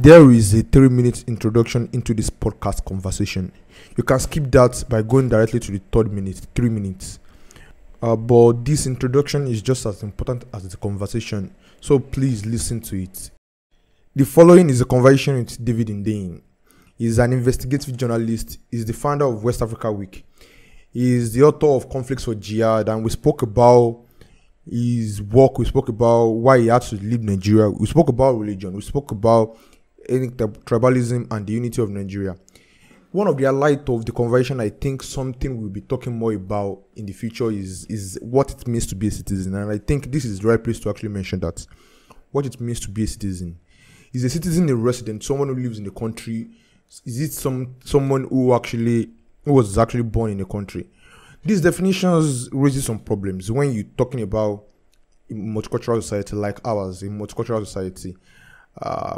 There is a 3 minute introduction into this podcast conversation. You can skip that by going directly to the third minute, 3 minutes. But this introduction is just as important as the conversation, so please listen to it. The following is a conversation with David Hundeyin. He is an investigative journalist. He is the founder of West Africa Week. He is the author of Conflicts for Jihad, and we spoke about his work. We spoke about why he had to leave Nigeria. We spoke about religion. We spoke about tribalism and the unity of Nigeria. One of the highlights of the conversation, I think something we'll be talking more about in the future is what it means to be a citizen. And I think this is the right place to actually mention that. What it means to be a citizen. Is a citizen a resident, someone who lives in the country? Is it someone who was actually born in the country? These definitions raises some problems when you're talking about a multicultural society like ours, a multicultural society,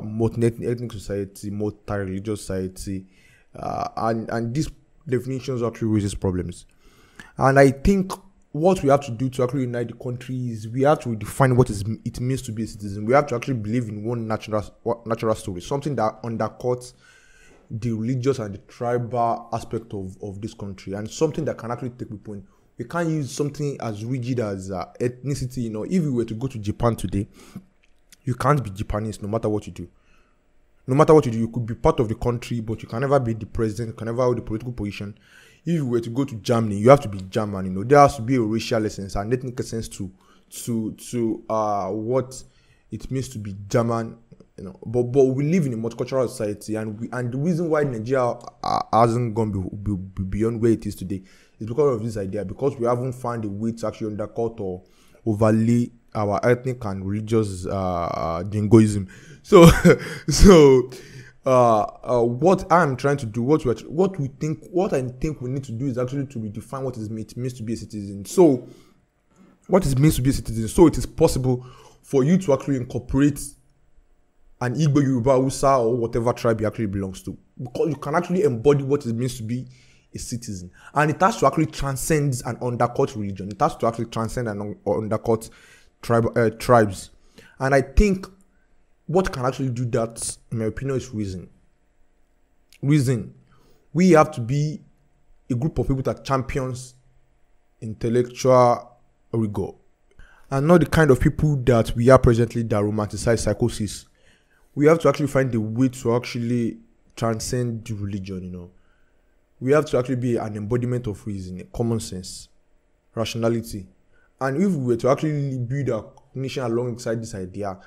multi-ethnic society, multi-religious society, and these definitions actually raises problems. And I think what we have to do to actually unite the country is we have to define what it means to be a citizen. We have to actually believe in one natural story, something that undercuts the religious and the tribal aspect of this country, and something that can actually take people in. We can't use something as rigid as ethnicity. If you were to go to Japan today, you can't be Japanese no matter what you do. No matter what you do, you could be part of the country, but you can never be the president, you can never hold the political position. If you were to go to Germany, you have to be German. There has to be a racial essence and ethnic essence to what it means to be German. But we live in a multicultural society, and the reason why Nigeria hasn't gone beyond where it is today is because of this idea, because we haven't found a way to actually undercut or overlay our ethnic and religious jingoism. So what I'm trying to do, what I think we need to do is actually to redefine what it means to be a citizen. So what it means to be a citizen, so it is possible for you to actually incorporate an Igbo, Yoruba, Hausa, or whatever tribe you actually belongs to, because you can actually embody what it means to be a citizen, and it has to actually transcend and undercut religion. It has to actually transcend and undercut tribes. And I think what can actually do that, in my opinion, is reason. We have to be a group of people that champions intellectual rigor, and not the kind of people that we are presently that romanticize psychosis. We have to actually find a way to actually transcend the religion. We have to actually be an embodiment of reason, common sense, rationality. And if we were to actually build a nation alongside this idea,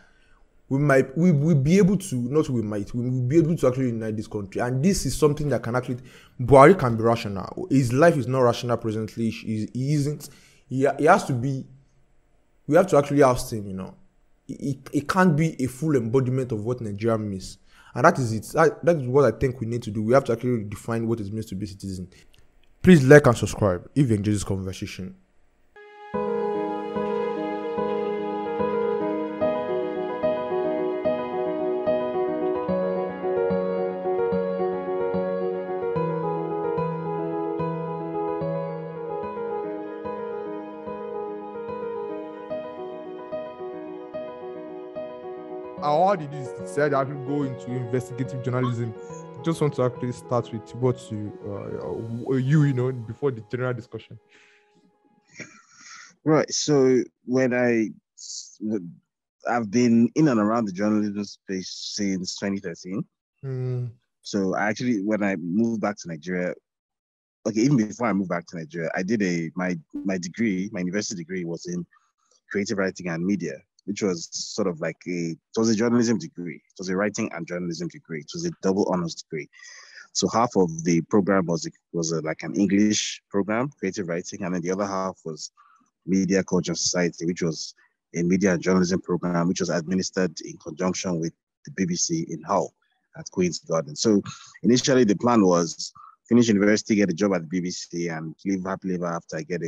we will be able to actually unite this country. And this is something that can actually, Buhari can be rational. His life is not rational presently. He isn't. He has to be. We have to actually ask him. It can't be a full embodiment of what Nigeria means. And that is it. That is what I think we need to do. We have to actually define what it means to be a citizen. Please like and subscribe if you enjoy this conversation. How did this decide to actually go into investigative journalism? Just want to actually start with what you before the general discussion. Right. So when I've been in and around the journalism space since 2013. So when I moved back to Nigeria, even before I moved back to Nigeria, I did my university degree was in creative writing and media, which was sort of like it was a journalism degree. It was a writing and journalism degree. It was a double honors degree. So half of the program was like an English program, creative writing, and then the other half was media, culture, and society, which was a media and journalism program, which was administered in conjunction with the BBC in Hull at Queen's Garden. So initially the plan was finish university, get a job at the BBC, and live happily ever after. Get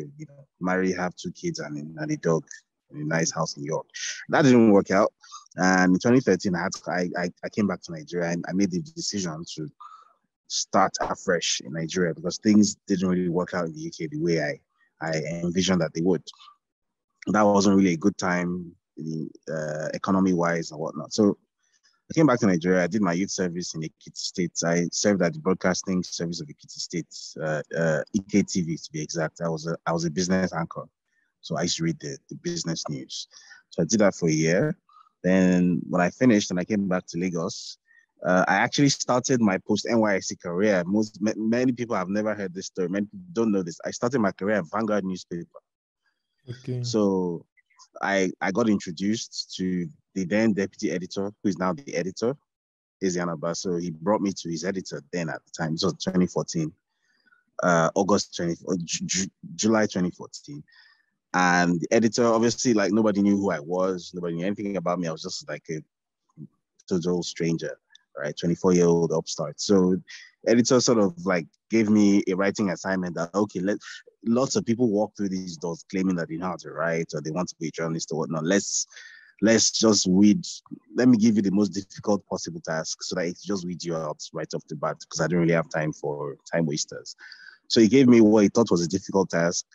marry, have 2 kids and a dog in a nice house in New York. That didn't work out. And in 2013, I came back to Nigeria, and I made the decision to start afresh in Nigeria because things didn't really work out in the UK the way I envisioned that they would. That wasn't really a good time economy-wise and whatnot. So I came back to Nigeria. I did my youth service in Ekiti State. I served at the broadcasting service of Ekiti State, EKTV to be exact. I was a business anchor. So I used to read the business news. So I did that for a year. Then when I finished and I came back to Lagos, I actually started my post-NYSC career. Many people have never heard this story. Many people don't know this. I started my career at Vanguard newspaper. Okay. So I got introduced to the then deputy editor, who is now the editor, Ezianaba. So he brought me to his editor then at the time. It was 2014, July 2014. And the editor, obviously, like nobody knew who I was. Nobody knew anything about me. I was just like a total stranger, right? 24-year-old upstart. So editor sort of like gave me a writing assignment that, okay, lots of people walk through these doors claiming that they know how to write or they want to be a journalist or whatnot. Let's just let me give you the most difficult possible task so that it just weed you out right off the bat, because I don't really have time for time wasters. So he gave me what he thought was a difficult task.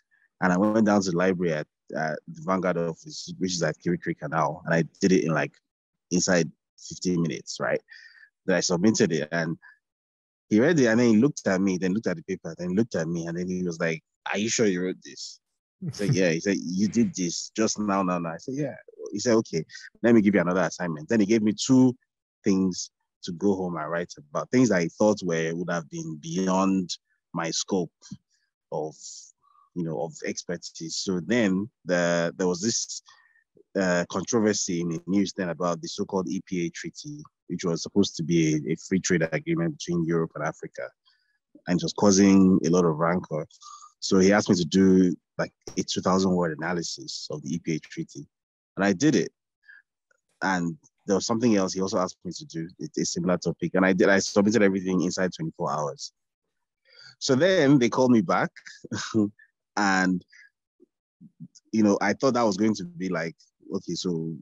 And I went down to the library at the Vanguard office, which is at Kirikiri Canal. And I did it in like inside 15 minutes, right? Then I submitted it and he read it and then he looked at me, then looked at the paper, then looked at me, and then he was like, "Are you sure you wrote this?" I said, "Yeah." He said, "You did this just now." I said, "Yeah." He said, "Okay, let me give you another assignment." Then he gave me 2 things to go home and write about, things I thought would have been beyond my scope of expertise. So then there was this controversy in the news then about the so-called EPA treaty, which was supposed to be a free trade agreement between Europe and Africa, and it was causing a lot of rancor. So he asked me to do like a 2,000-word analysis of the EPA treaty, and I did it. And there was something else he also asked me to do, a similar topic, and I did. I submitted everything inside 24 hours. So then they called me back, and I thought that was going to be like, okay, so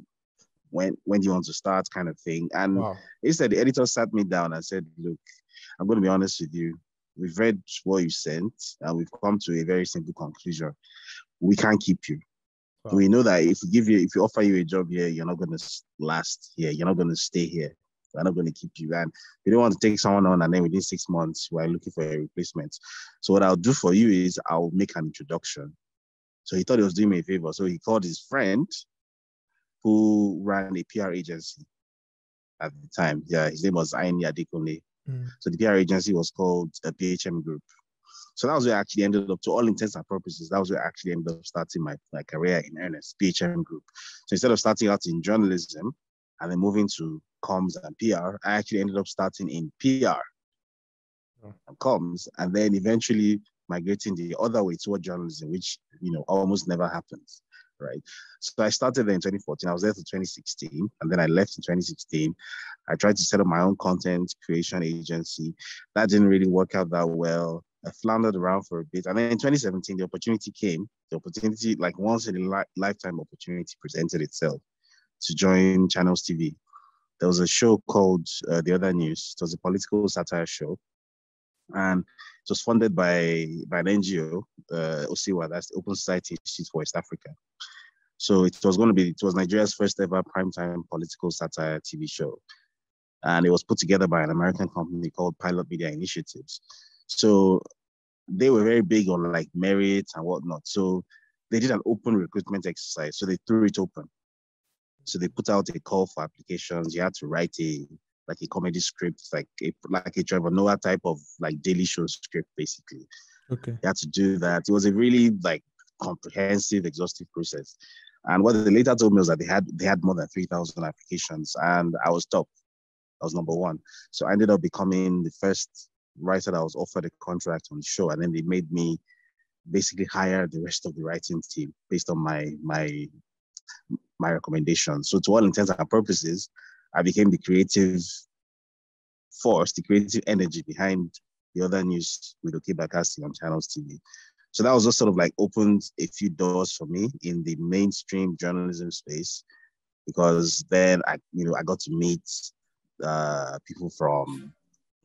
when do you want to start, kind of thing. And Wow. instead, the editor sat me down and said, "Look, I'm going to be honest with you. We've read what you sent, and we've come to a very simple conclusion. We can't keep you. Wow. We know that if we offer you a job here, you're not going to last here. You're not going to stay here. We're not going to keep you. And we don't want to take someone on and then within 6 months, we're looking for a replacement. So what I'll do for you is I'll make an introduction." So he thought he was doing me a favor. So he called his friend who ran a PR agency at the time. Yeah, his name was Aini Adekunle. So the PR agency was called a PHM Group. So that was where I actually ended up, to all intents and purposes, that was where I actually ended up starting my career in earnest, PHM Group. So instead of starting out in journalism and then moving to comms and PR, I actually ended up starting in PR and comms, and then eventually migrating the other way toward journalism, which, almost never happens, right? So I started there in 2014. I was there till 2016, and then I left in 2016. I tried to set up my own content creation agency. That didn't really work out that well. I floundered around for a bit. And then in 2017, the opportunity came. The opportunity, like once in a lifetime opportunity, presented itself to join Channels TV. There was a show called The Other News. It was a political satire show. And it was funded by an NGO, OSIWA, that's the Open Society Institute for West Africa. So it was Nigeria's first ever primetime political satire TV show. And it was put together by an American company called Pilot Media Initiatives. So they were very big on like merit and whatnot. So they did an open recruitment exercise. So they threw it open. So they put out a call for applications. You had to write a comedy script, like a Trevor Noah type of like daily show script, basically. Okay. You had to do that. It was a really like comprehensive, exhaustive process. And what they later told me was that they had more than 3,000 applications, and I was top. I was number 1. So I ended up becoming the first writer that was offered a contract on the show, and then they made me basically hire the rest of the writing team based on my recommendations. So to all intents and purposes, I became the creative force, the creative energy behind The Other News with Okeba casting on Channels TV. So that was just sort of like opened a few doors for me in the mainstream journalism space, because then I got to meet people from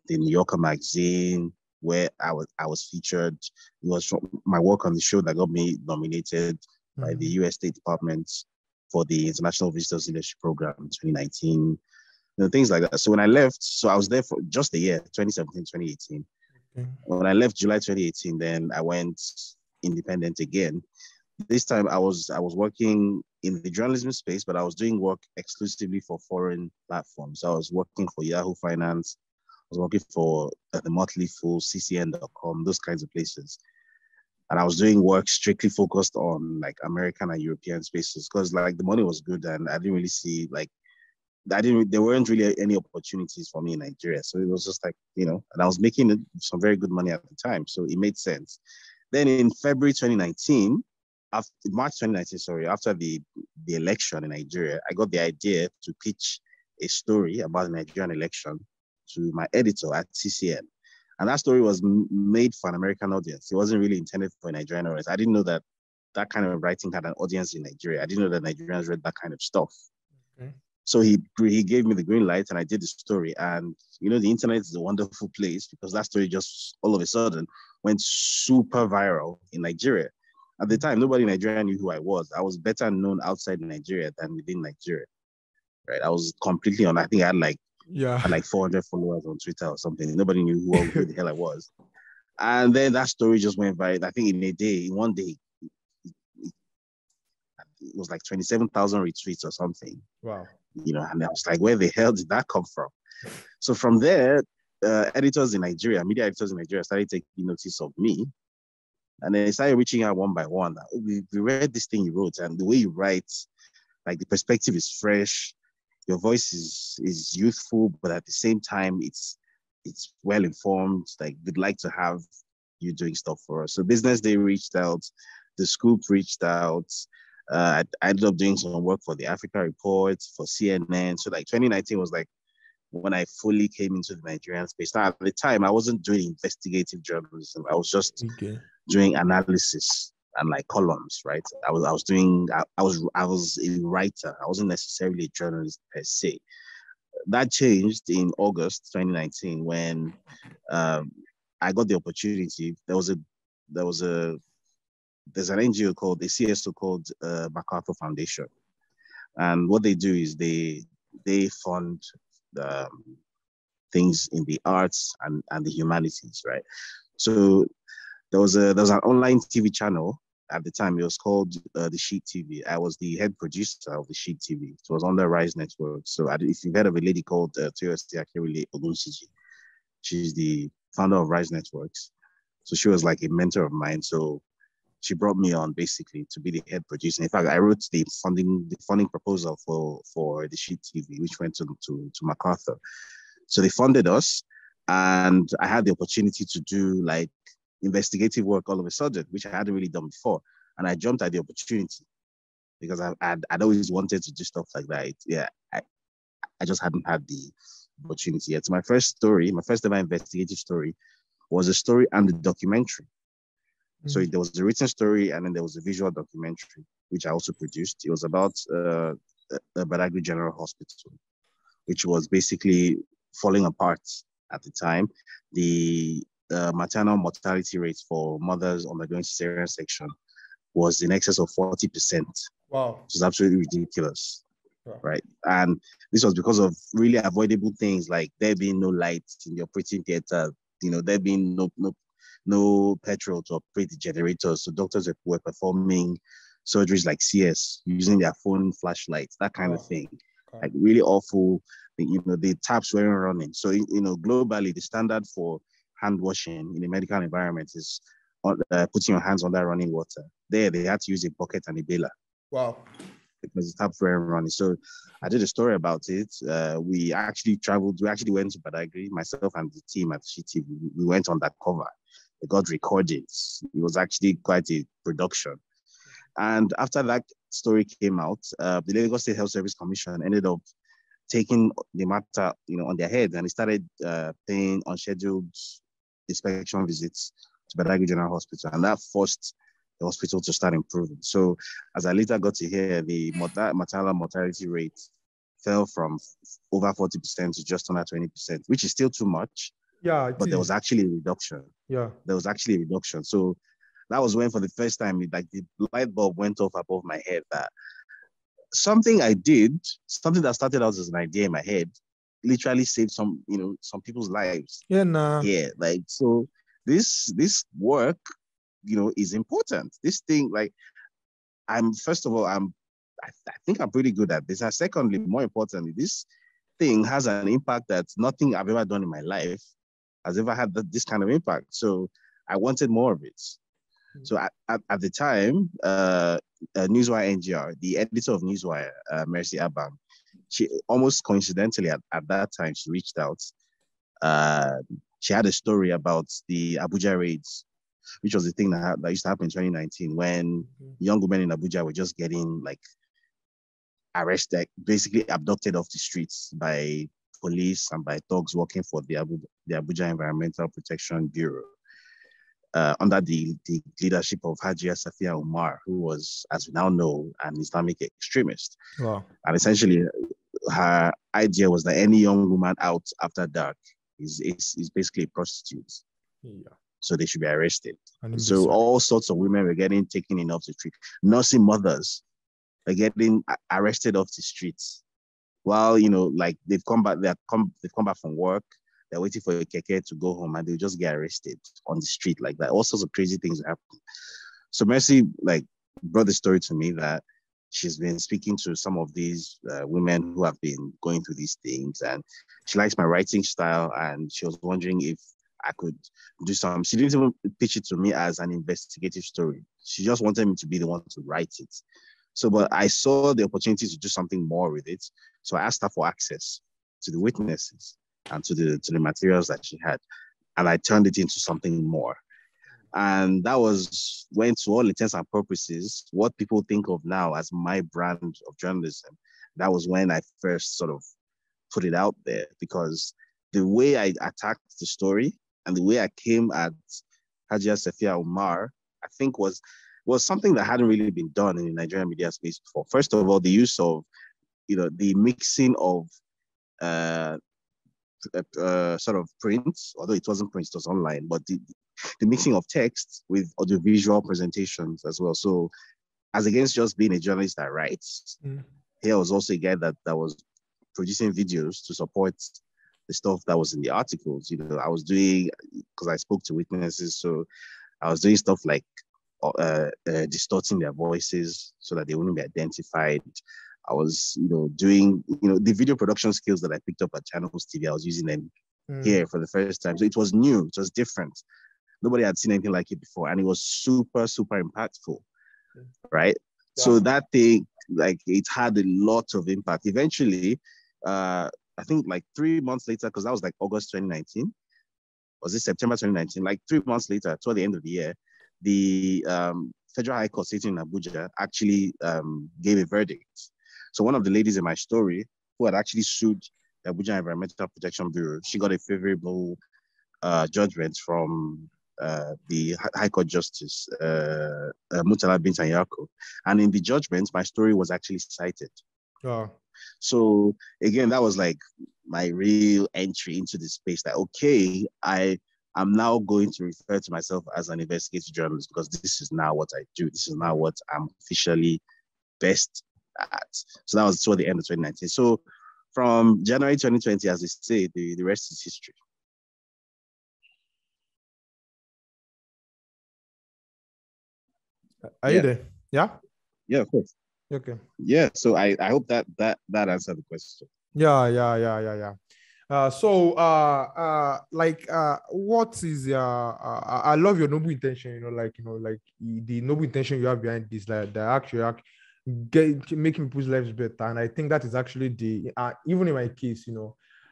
the New Yorker magazine where I was featured. It was from my work on the show that got me nominated by the U.S. State Department for the International Visitors Leadership Program in 2019. things like that. So when I left, so I was there for just a year, 2017, 2018. Okay. When I left July 2018, then I went independent again. This time I was working in the journalism space, but I was doing work exclusively for foreign platforms. So I was working for Yahoo Finance. I was working for the Motley Fool, ccn.com, those kinds of places. And I was doing work strictly focused on like American and European spaces because like the money was good and I didn't really see like there weren't really any opportunities for me in Nigeria. So it was just like, and I was making some very good money at the time. So it made sense. Then in February 2019, March 2019, sorry, after the election in Nigeria, I got the idea to pitch a story about the Nigerian election to my editor at CCN. And that story was made for an American audience. It wasn't really intended for a Nigerian audience. I didn't know that kind of writing had an audience in Nigeria. I didn't know that Nigerians read that kind of stuff. Okay. So he gave me the green light and I did the story. And, the internet is a wonderful place because that story just all of a sudden went super viral in Nigeria. At the time, nobody in Nigeria knew who I was. I was better known outside Nigeria than within Nigeria. Right? I was completely on, I think I had like 400 followers on Twitter or something. Nobody knew who the hell I was. And then that story just went viral. I think in one day, it was like 27,000 retweets or something. Wow. And I was like, where the hell did that come from? So from there, media editors in Nigeria started taking notice of me. And then they started reaching out one by one. We read this thing you wrote and the way you write, like the perspective is fresh. Your voice is youthful, but at the same time, it's well informed. Like we'd like to have you doing stuff for us. So Business Day reached out, The Scoop reached out. I ended up doing some work for the Africa Report, for CNN. So like 2019 was like when I fully came into the Nigerian space. Now at the time, I wasn't doing investigative journalism. I was just doing analysis and like columns, right? I was a writer. I wasn't necessarily a journalist per se. That changed in August 2019 when I got the opportunity. There's an NGO called the CSO called MacArthur Foundation, and what they do is they fund things in the arts and the humanities, right? So there was an online TV channel at the time. It was called the Sheet TV. I was the head producer of the Sheet TV. It was on the Rise Network. So if you've heard of a lady called Toyosi Akewile Ogunsiji, she's the founder of Rise Networks. So she was like a mentor of mine. So she brought me on basically to be the head producer. In fact, I wrote the funding proposal for the Sheet TV, which went to MacArthur. So they funded us, and I had the opportunity to do like investigative work all of a sudden, which I hadn't really done before. And I jumped at the opportunity because I'd always wanted to do stuff like that. I just hadn't had the opportunity yet. So my first ever investigative story was a story and a documentary. So there was a written story and then there was a visual documentary, which I also produced. It was about the Badagry General Hospital, which was basically falling apart at the time. The maternal mortality rate for mothers undergoing cesarean section was in excess of 40%. Wow. It was absolutely ridiculous. Wow. Right. And this was because of really avoidable things like there being no lights in the operating theater, there being no petrol to operate the generators. So doctors were performing surgeries like CS using their phone flashlights, that kind of thing. Like really awful. The taps weren't running. So, globally, the standard for hand washing in a medical environment is putting your hands under running water. There, they had to use a bucket and a baler. Wow. Because the taps weren't running. So I did a story about it. We actually went to Badagry, myself and the team at CTV. We went on that cover. It got recorded. It was actually quite a production. And after that story came out, the Lagos State Health Service Commission ended up taking the matter, on their head, and they started paying unscheduled inspection visits to Badagry General Hospital, and that forced the hospital to start improving. So, as I later got to hear, the maternal mortality rate fell from over 40% to just under 20%, which is still too much. Yeah, but there was actually a reduction. Yeah, there was actually a reduction. So that was when, for the first time, the light bulb went off above my head that something I did, something that started out as an idea in my head, literally saved some people's lives. Yeah, nah. Yeah, like, so this work, is important. This thing, like, first of all, I think I'm pretty good at this. And secondly, more importantly, this thing has an impact that nothing I've ever done in my life has ever had this kind of impact. So I wanted more of it. So at the time, Newswire NGR, the editor of Newswire, Mercy Abam, she almost coincidentally at that time, she reached out. She had a story about the Abuja raids, which was the thing that used to happen in 2019 when young women in Abuja were just getting like arrested, basically abducted off the streets by police and by thugs working for the Abuja Environmental Protection Bureau, under the leadership of Hajia Safia Umar, who was, as we now know, an Islamic extremist. Wow. And essentially, her idea was that any young woman out after dark is basically a prostitute. Yeah. So they should be arrested. So all sorts of women were getting taken in off the street. Nursing mothers are getting arrested off the streets. While, like they've come back from work, they're waiting for a keke to go home and they'll just get arrested on the street like that. All sorts of crazy things happen. So Mercy brought the story to me that she's been speaking to some of these women who have been going through these things, and she likes my writing style, and she was wondering if I could do something. She didn't even pitch it to me as an investigative story. She just wanted me to be the one to write it. So, but I saw the opportunity to do something more with it. So I asked her for access to the witnesses and to the materials that she had. And I turned it into something more. And that was when, to all intents and purposes, what people think of now as my brand of journalism, that was when I first sort of put it out there, because the way I attacked the story and the way I came at Hajia Safia Umar, I think was something that hadn't really been done in the Nigerian media space before. First of all, the use of, the mixing of sort of print, although it wasn't print, it was online, but the mixing of text with audiovisual presentations as well. So as against just being a journalist that writes, here was also a guy that was producing videos to support the stuff that was in the articles. I was doing, because I spoke to witnesses, so I was doing stuff like distorting their voices so that they wouldn't be identified. I was, doing, the video production skills that I picked up at Channels TV, I was using them here for the first time. So it was new, it was different. Nobody had seen anything like it before, and it was super, super impactful, right? Yeah. So that thing, it had a lot of impact. Eventually, I think 3 months later, because that was August 2019, was it September 2019? 3 months later, toward the end of the year, the Federal High Court sitting in Abuja actually gave a verdict. So one of the ladies in my story, who had actually sued the Abuja Environmental Protection Bureau, she got a favorable judgment from the High Court Justice, Mutala Bint Anyako. And in the judgment, my story was actually cited. Oh. So again, that was my real entry into the space that, okay, I'm now going to refer to myself as an investigative journalist, because this is now what I do. This is now what I'm officially best at. So that was toward the end of 2019. So from January 2020, as they say, the rest is history. Are you there? Yeah? Yeah, of course. Okay. Yeah, so I hope that answered the question. Yeah. What is I love your noble intention, the noble intention you have behind this, the actually making people's lives better. And I think that is actually even in my case,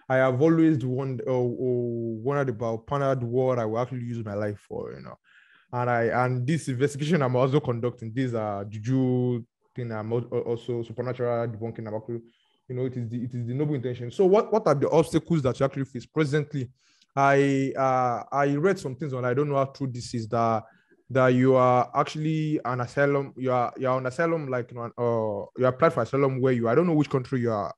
I have always wondered about what I will actually use my life for, and this investigation I'm also conducting, these are juju thing, I'm also supernatural debunking about, it is the noble intention. So what are the obstacles that you actually face presently? I read some things, and I don't know how true this is, that you are actually an asylum, you're on asylum, you applied for asylum where I don't know which country you are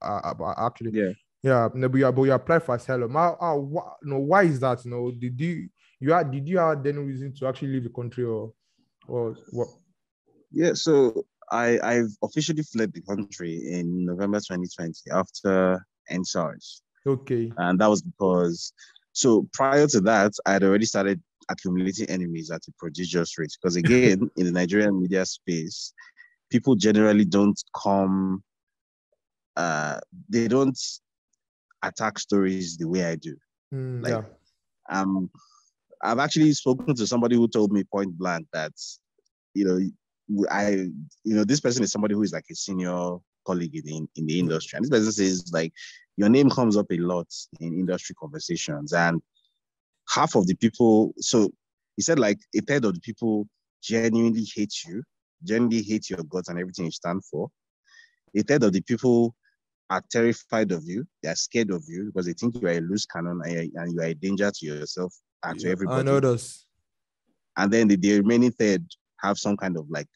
actually. Yeah, but you applied for asylum. Why is that? Did you have any reason to actually leave the country, or what? Yeah, so I've officially fled the country in November 2020 after NSARS. Okay. And that was because, so prior to that, I had already started accumulating enemies at a prodigious rate. Because again, in the Nigerian media space, people generally don't come, they don't attack stories the way I do. Like, I've actually spoken to somebody who told me point blank that, you know, this person is somebody who is like a senior colleague in the industry. And this person says, like, your name comes up a lot in industry conversations. And half of the people, so he said, like, a third of the people genuinely hate you, genuinely hate your guts and everything you stand for. A third of the people are terrified of you. They are scared of you because they think you are a loose cannon and you are a danger to yourself and to everybody. And others. And then the remaining third have some kind of like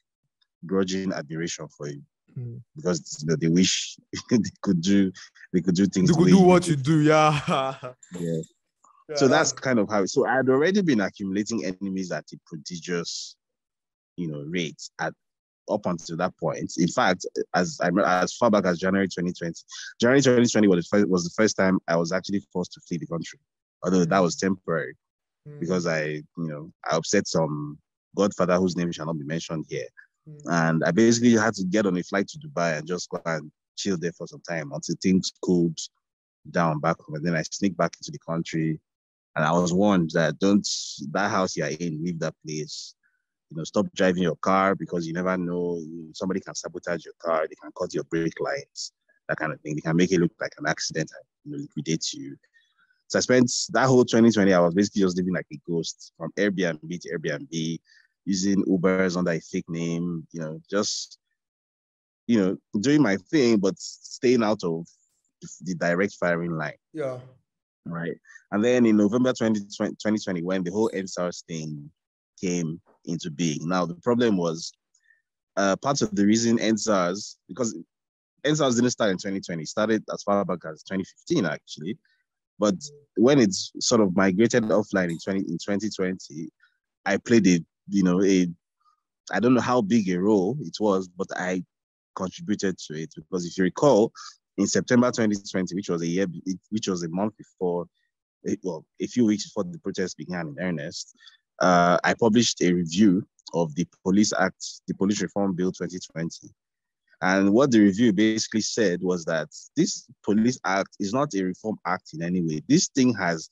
grudging admiration for you because they wish they could do things. They could do what you do, yeah. So that's kind of how. So I had already been accumulating enemies at a prodigious, rate up until that point. In fact, as far back as January 2020. January 2020 was the first time I was actually forced to flee the country, although that was temporary because I upset some godfather whose name shall not be mentioned here. And I basically had to get on a flight to Dubai and just go and chill there for some time until things cooled down back home. And then I sneaked back into the country. And I was warned that that house you're in, leave that place. Stop driving your car because you never know. Somebody can sabotage your car. They can cut your brake lights, that kind of thing. They can make it look like an accident and liquidate you. So I spent that whole 2020, I was basically just living like a ghost from Airbnb to Airbnb, using Ubers under a fake name, just, doing my thing, but staying out of the direct firing line. Yeah. Right. And then in November 2020, when the whole NSARS thing came into being. Now, the problem was part of the reason NSARS, because NSARS didn't start in 2020, it started as far back as 2015, actually. But when it's sort of migrated offline in 2020, I played I don't know how big a role it was, but I contributed to it because if you recall, in September 2020, which was a month before, a few weeks before the protest began in earnest, I published a review of the Police Act, the Police Reform Bill 2020. And what the review basically said was that this Police Act is not a reform act in any way. This thing has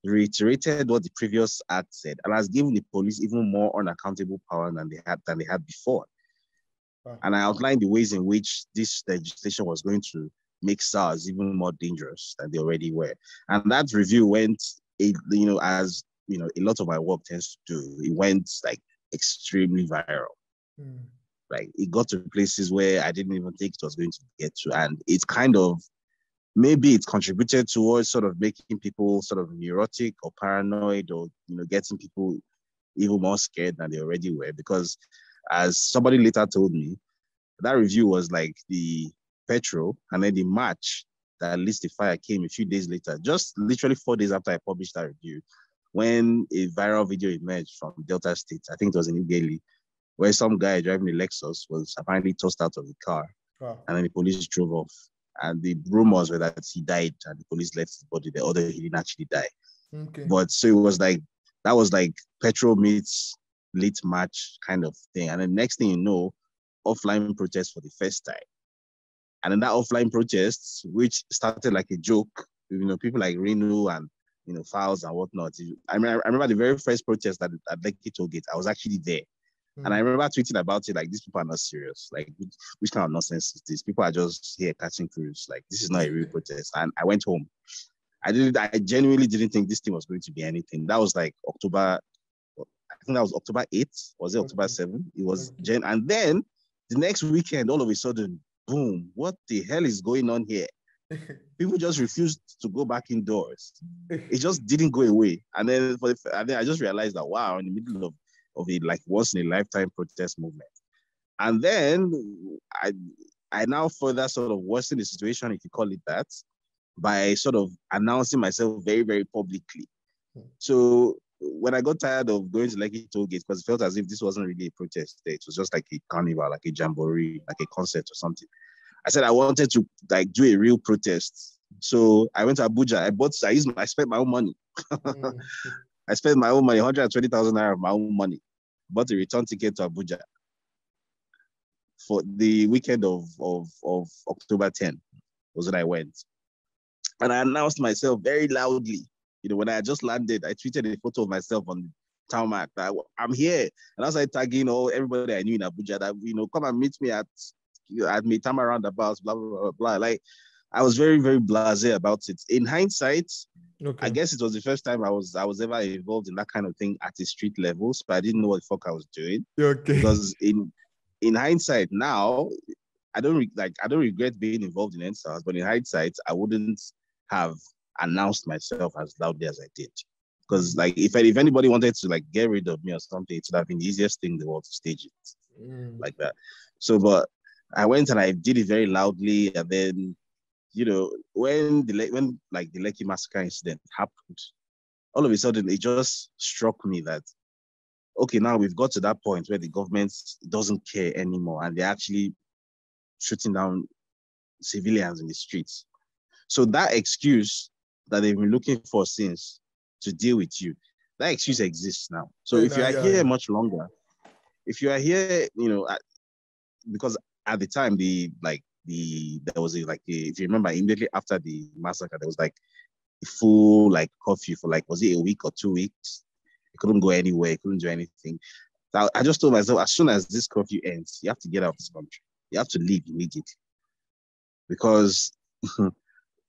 reiterated what the previous act said and has given the police even more unaccountable power than they had before. Wow. And I outlined the ways in which this legislation was going to make SARS even more dangerous than they already were. And that review went, as a lot of my work tends to do, it went like extremely viral. Like it got to places where I didn't even think it was going to get to. And it's kind of, maybe it contributed towards sort of making people sort of neurotic or paranoid or, getting people even more scared than they already were. Because as somebody later told me, that review was like the petrol, and then the match that lit the fire came a few days later, just literally 4 days after I published that review, when a viral video emerged from Delta State. I think it was in Ughelli, where some guy driving a Lexus was apparently tossed out of the car. Wow. And then the police drove off. And the rumors were that he died and the police left his body there, although he didn't actually die. Okay. But so it was like, that was like petrol meets lit match kind of thing. And the next thing you know, offline protest for the first time. And then that offline protests, which started like a joke, people like Renu and, Files and whatnot. I remember the very first protest at Lekki Tollgate, I was actually there. And I remember tweeting about it, like, these people are not serious. Like, which kind of nonsense is this? People are just here catching crews. Like, this is not a real protest. And I went home. I genuinely didn't think this thing was going to be anything. That was like October 8th. Was it October 7th? It was and then the next weekend, all of a sudden, boom, what the hell is going on here? People just refused to go back indoors. It just didn't go away. And then I just realized that, wow, in the middle of a like once in a lifetime protest movement. And then I now further sort of worsened the situation, if you call it that, by sort of announcing myself very, very publicly. So when I got tired of going to Lekki Tollgate, because it felt as if this wasn't really a protest day, it was just like a carnival, like a jamboree, like a concert or something. I said I wanted to like do a real protest So I went to Abuja. I spent my own money. I spent my own money, 120,000 naira of my own money. Bought a return ticket to Abuja for the weekend of October 10 was when I went. And I announced myself very loudly. When I just landed, I tweeted a photo of myself on the tarmac that I'm here. And I was like tagging everybody I knew in Abuja that, come and meet me at Maitama roundabouts, blah, blah, blah, blah. Like, I was very, very blasé about it. In hindsight, I guess it was the first time I was ever involved in that kind of thing at a street level. So I didn't know what the fuck I was doing. Because in hindsight now, I don't regret being involved in NSAS, but in hindsight, I wouldn't have announced myself as loudly as I did. Because if anybody wanted to get rid of me or something, it would have been the easiest thing in the world to stage it like that. So, but I went and I did it very loudly, and then when the Lekki massacre incident happened, all of a sudden it just struck me that okay, now we've got to that point where the government doesn't care anymore, and they're actually shooting down civilians in the streets. So that excuse that they've been looking for since to deal with you, that excuse exists now. So if you are here much longer, if you are here, because at the time there was if you remember, immediately after the massacre, there was a full curfew for was it a week or 2 weeks? You couldn't go anywhere, you couldn't do anything. So I just told myself, as soon as this curfew ends, you have to get out of this country. You have to leave immediately, because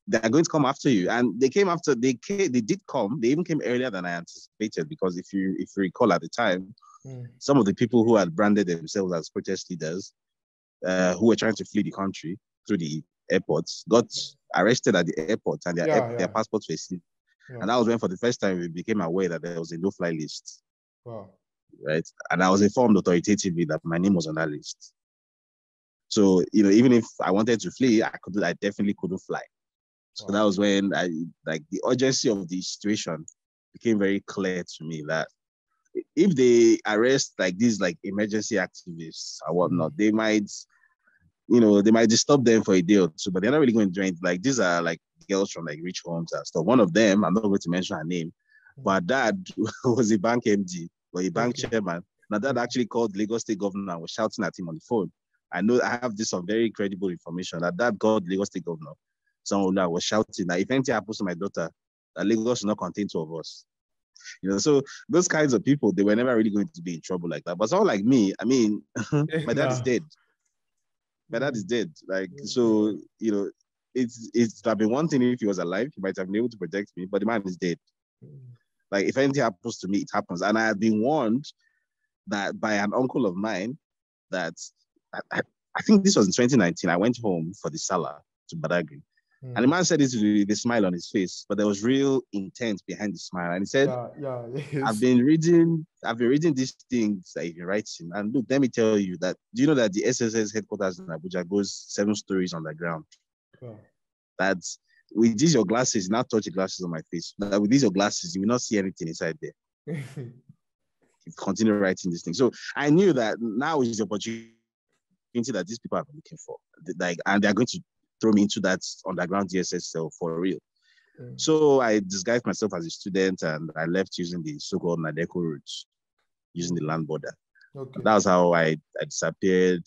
they're going to come after you. And they came after. They did come. They even came earlier than I anticipated, because if you recall at the time, some of the people who had branded themselves as protest leaders, who were trying to flee the country through the airports, got arrested at the airport, and their passports were seized. And that was when, for the first time, we became aware that there was a no-fly list. Wow. Right, and I was informed authoritatively that my name was on that list. So even if I wanted to flee, I definitely couldn't fly. So that was when the urgency of the situation became very clear to me, that if they arrest these emergency activists or whatnot, they might disturb them for a day or two, but they're not really going to do anything. These are girls from rich homes and stuff. One of them, I'm not going to mention her name, but dad was a bank MD or a bank chairman. Now dad actually called Lagos State governor and was shouting at him on the phone. I know I have this some very credible information that called Lagos State governor. Someone that was shouting that if anything happens to my daughter, that Lagos should not contain two of us. So those kinds of people, they were never really going to be in trouble like that. But someone like me, I mean, my dad is dead. My dad is dead. So, it's been one thing if he was alive, he might have been able to protect me, but the man is dead. If anything happens to me, it happens. And I had been warned that by an uncle of mine that I think this was in 2019. I went home for the Salah to Badagry. And the man said this with a smile on his face, but there was real intent behind the smile. And he said, I've been reading these things that you've been writing. And look, let me tell you that, do you know that the SSS headquarters in Abuja goes 7 stories underground? That with these your glasses, not touch the glasses on my face. That with these your glasses, you will not see anything inside there. Continue writing this thing. So I knew that now is the opportunity that these people are looking for. And they're going to throw me into that underground DSS cell for real. So I disguised myself as a student, and I left using the so-called Nadeko routes, using the land border. That was how I disappeared.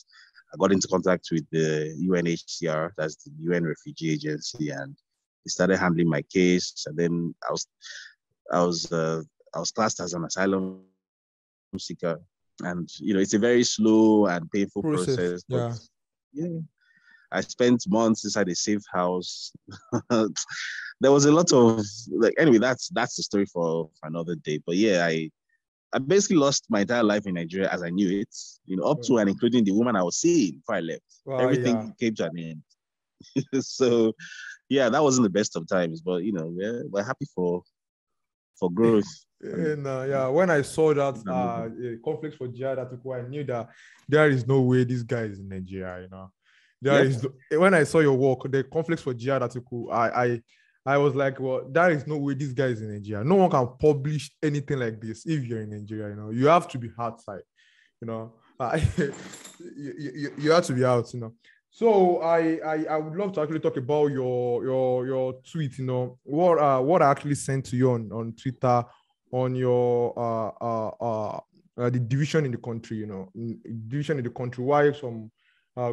I got into contact with the UNHCR, that's the UN Refugee Agency, and they started handling my case. And then I was classed as an asylum seeker, and it's a very slow and painful process. But I spent months inside a safe house. There was a lot of anyway, that's the story for another day. But I basically lost my entire life in Nigeria as I knew it, up to and including the woman I was seeing before I left. Everything came to an end. So that wasn't the best of times, but we're happy for growth. When I saw that conflict for Jihad article, I knew that there is no way this guy is in Nigeria. When I saw your work, the conflicts for Jihad article, I was like, well, there is no way this guy is in Nigeria. No one can publish anything like this if you're in Nigeria. You have to be outside. You have to be out. So I would love to actually talk about your tweet. What I actually sent to you on Twitter on your the division in the country. Division in the country. Why some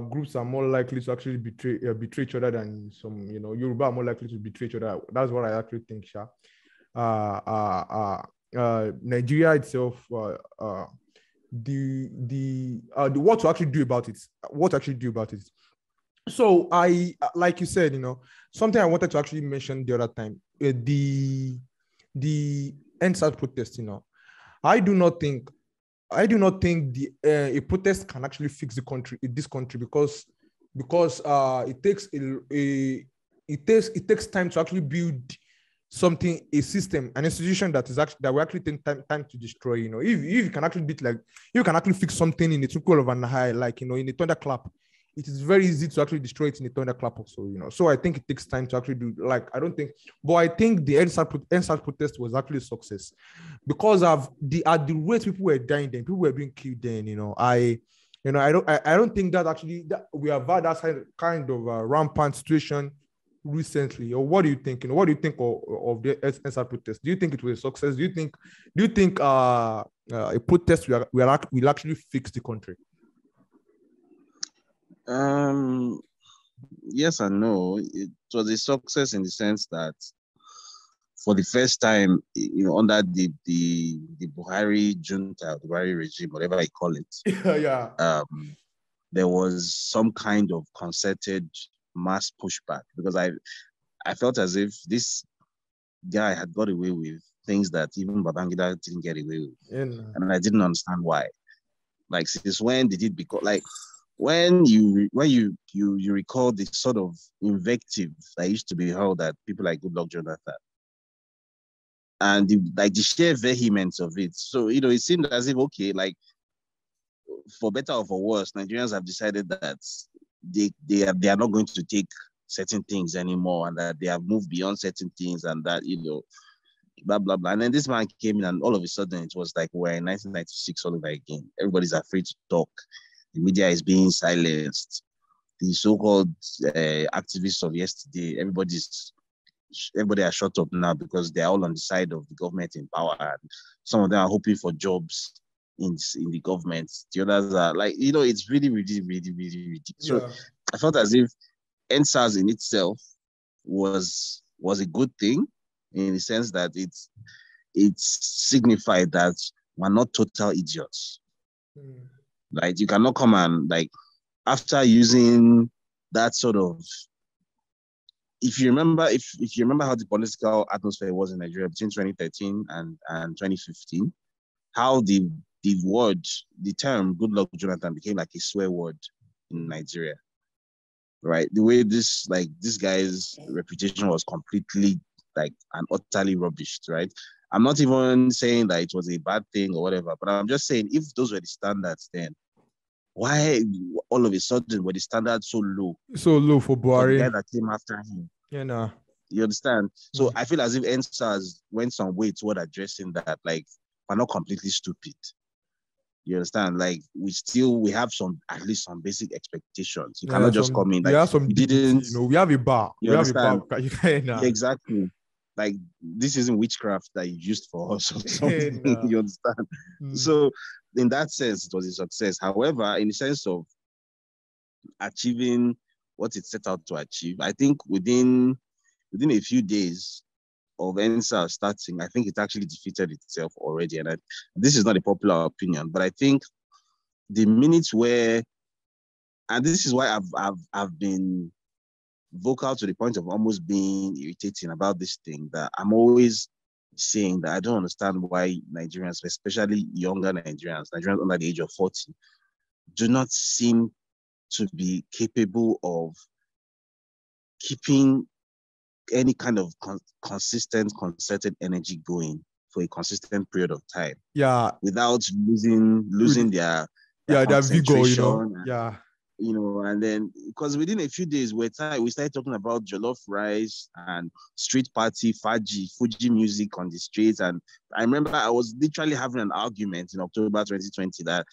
groups are more likely to actually betray each other than some. Yoruba are more likely to betray each other. That's what I actually think, Sha. Nigeria itself. The what to actually do about it. What to actually do about it. So I, like you said, something I wanted to actually mention the other time, the NSAS protest. I do not think the a protest can actually fix this country, because it takes time to actually build a system, an institution that will actually take time to destroy. If you can actually you can actually fix something in a twinkle of an eye, like in a thunderclap. It is very easy to actually destroy it in a thunderclap also, So I think it takes time to actually do, but I think the NSAS protest was actually a success because of at the rate people were dying then, people were being killed then, I don't think that we have had that kind of rampant situation recently. Or what do you think? What do you think of the NSAS protest? Do you think it was a success? Do you think a protest will actually fix the country? Yes and no. It was a success in the sense that for the first time, under the Buhari junta, the Buhari regime, whatever I call it, there was some kind of concerted mass pushback, because I felt as if this guy had got away with things that even Babangida didn't get away with, and I didn't understand why. Like, since when did it become like? When you recall the sort of invective that used to be hurled at people like Goodluck Jonathan, and the sheer vehemence of it, so it seemed as if, okay, like, for better or for worse, Nigerians have decided that they are not going to take certain things anymore, and that they have moved beyond certain things, and that blah blah blah. And then this man came in, and all of a sudden it was like we're in 1996 all over again. Everybody's afraid to talk. The media is being silenced. The so-called activists of yesterday, everybody are shut up now because they're all on the side of the government in power. And some of them are hoping for jobs in the government. The others are like, it's really, really, really, really ridiculous. Yeah. So I felt as if NSAS in itself was a good thing, in the sense that it signified that we're not total idiots. Like, you cannot come and, like, after using that sort of, if you remember how the political atmosphere was in Nigeria between 2013 and 2015, how the term Goodluck Jonathan became like a swear word in Nigeria, right? The way this guy's reputation was completely and utterly rubbished, right? I'm not even saying that it was a bad thing or whatever, but I'm just saying, if those were the standards then, why all of a sudden were the standards so low? So low for Buhari, for the guy that came after him. Yeah, no. You understand? So I feel as if NSAS went some way toward addressing that. Like, we're not completely stupid. You understand? Like, we have at least some basic expectations. You cannot just come in. Like, we have some didn't. We have a bar. You understand? Yeah, exactly. Like, this isn't witchcraft that you used for us or something. You understand? So, in that sense, it was a success. However, in the sense of achieving what it set out to achieve, I think within a few days of NSAS starting, I think it actually defeated itself already. And this is not a popular opinion, but I think the minutes where, and this is why I've been vocal to the point of almost being irritating about this thing, that I'm always saying that I don't understand why Nigerians, especially younger Nigerians under the age of 40, do not seem to be capable of keeping any kind of consistent, concerted energy going for a consistent period of time. Yeah. Without losing their vigor, and then, because within a few days we started talking about jollof rice and street party, Fuji music on the streets. And I remember I was literally having an argument in October 2020 that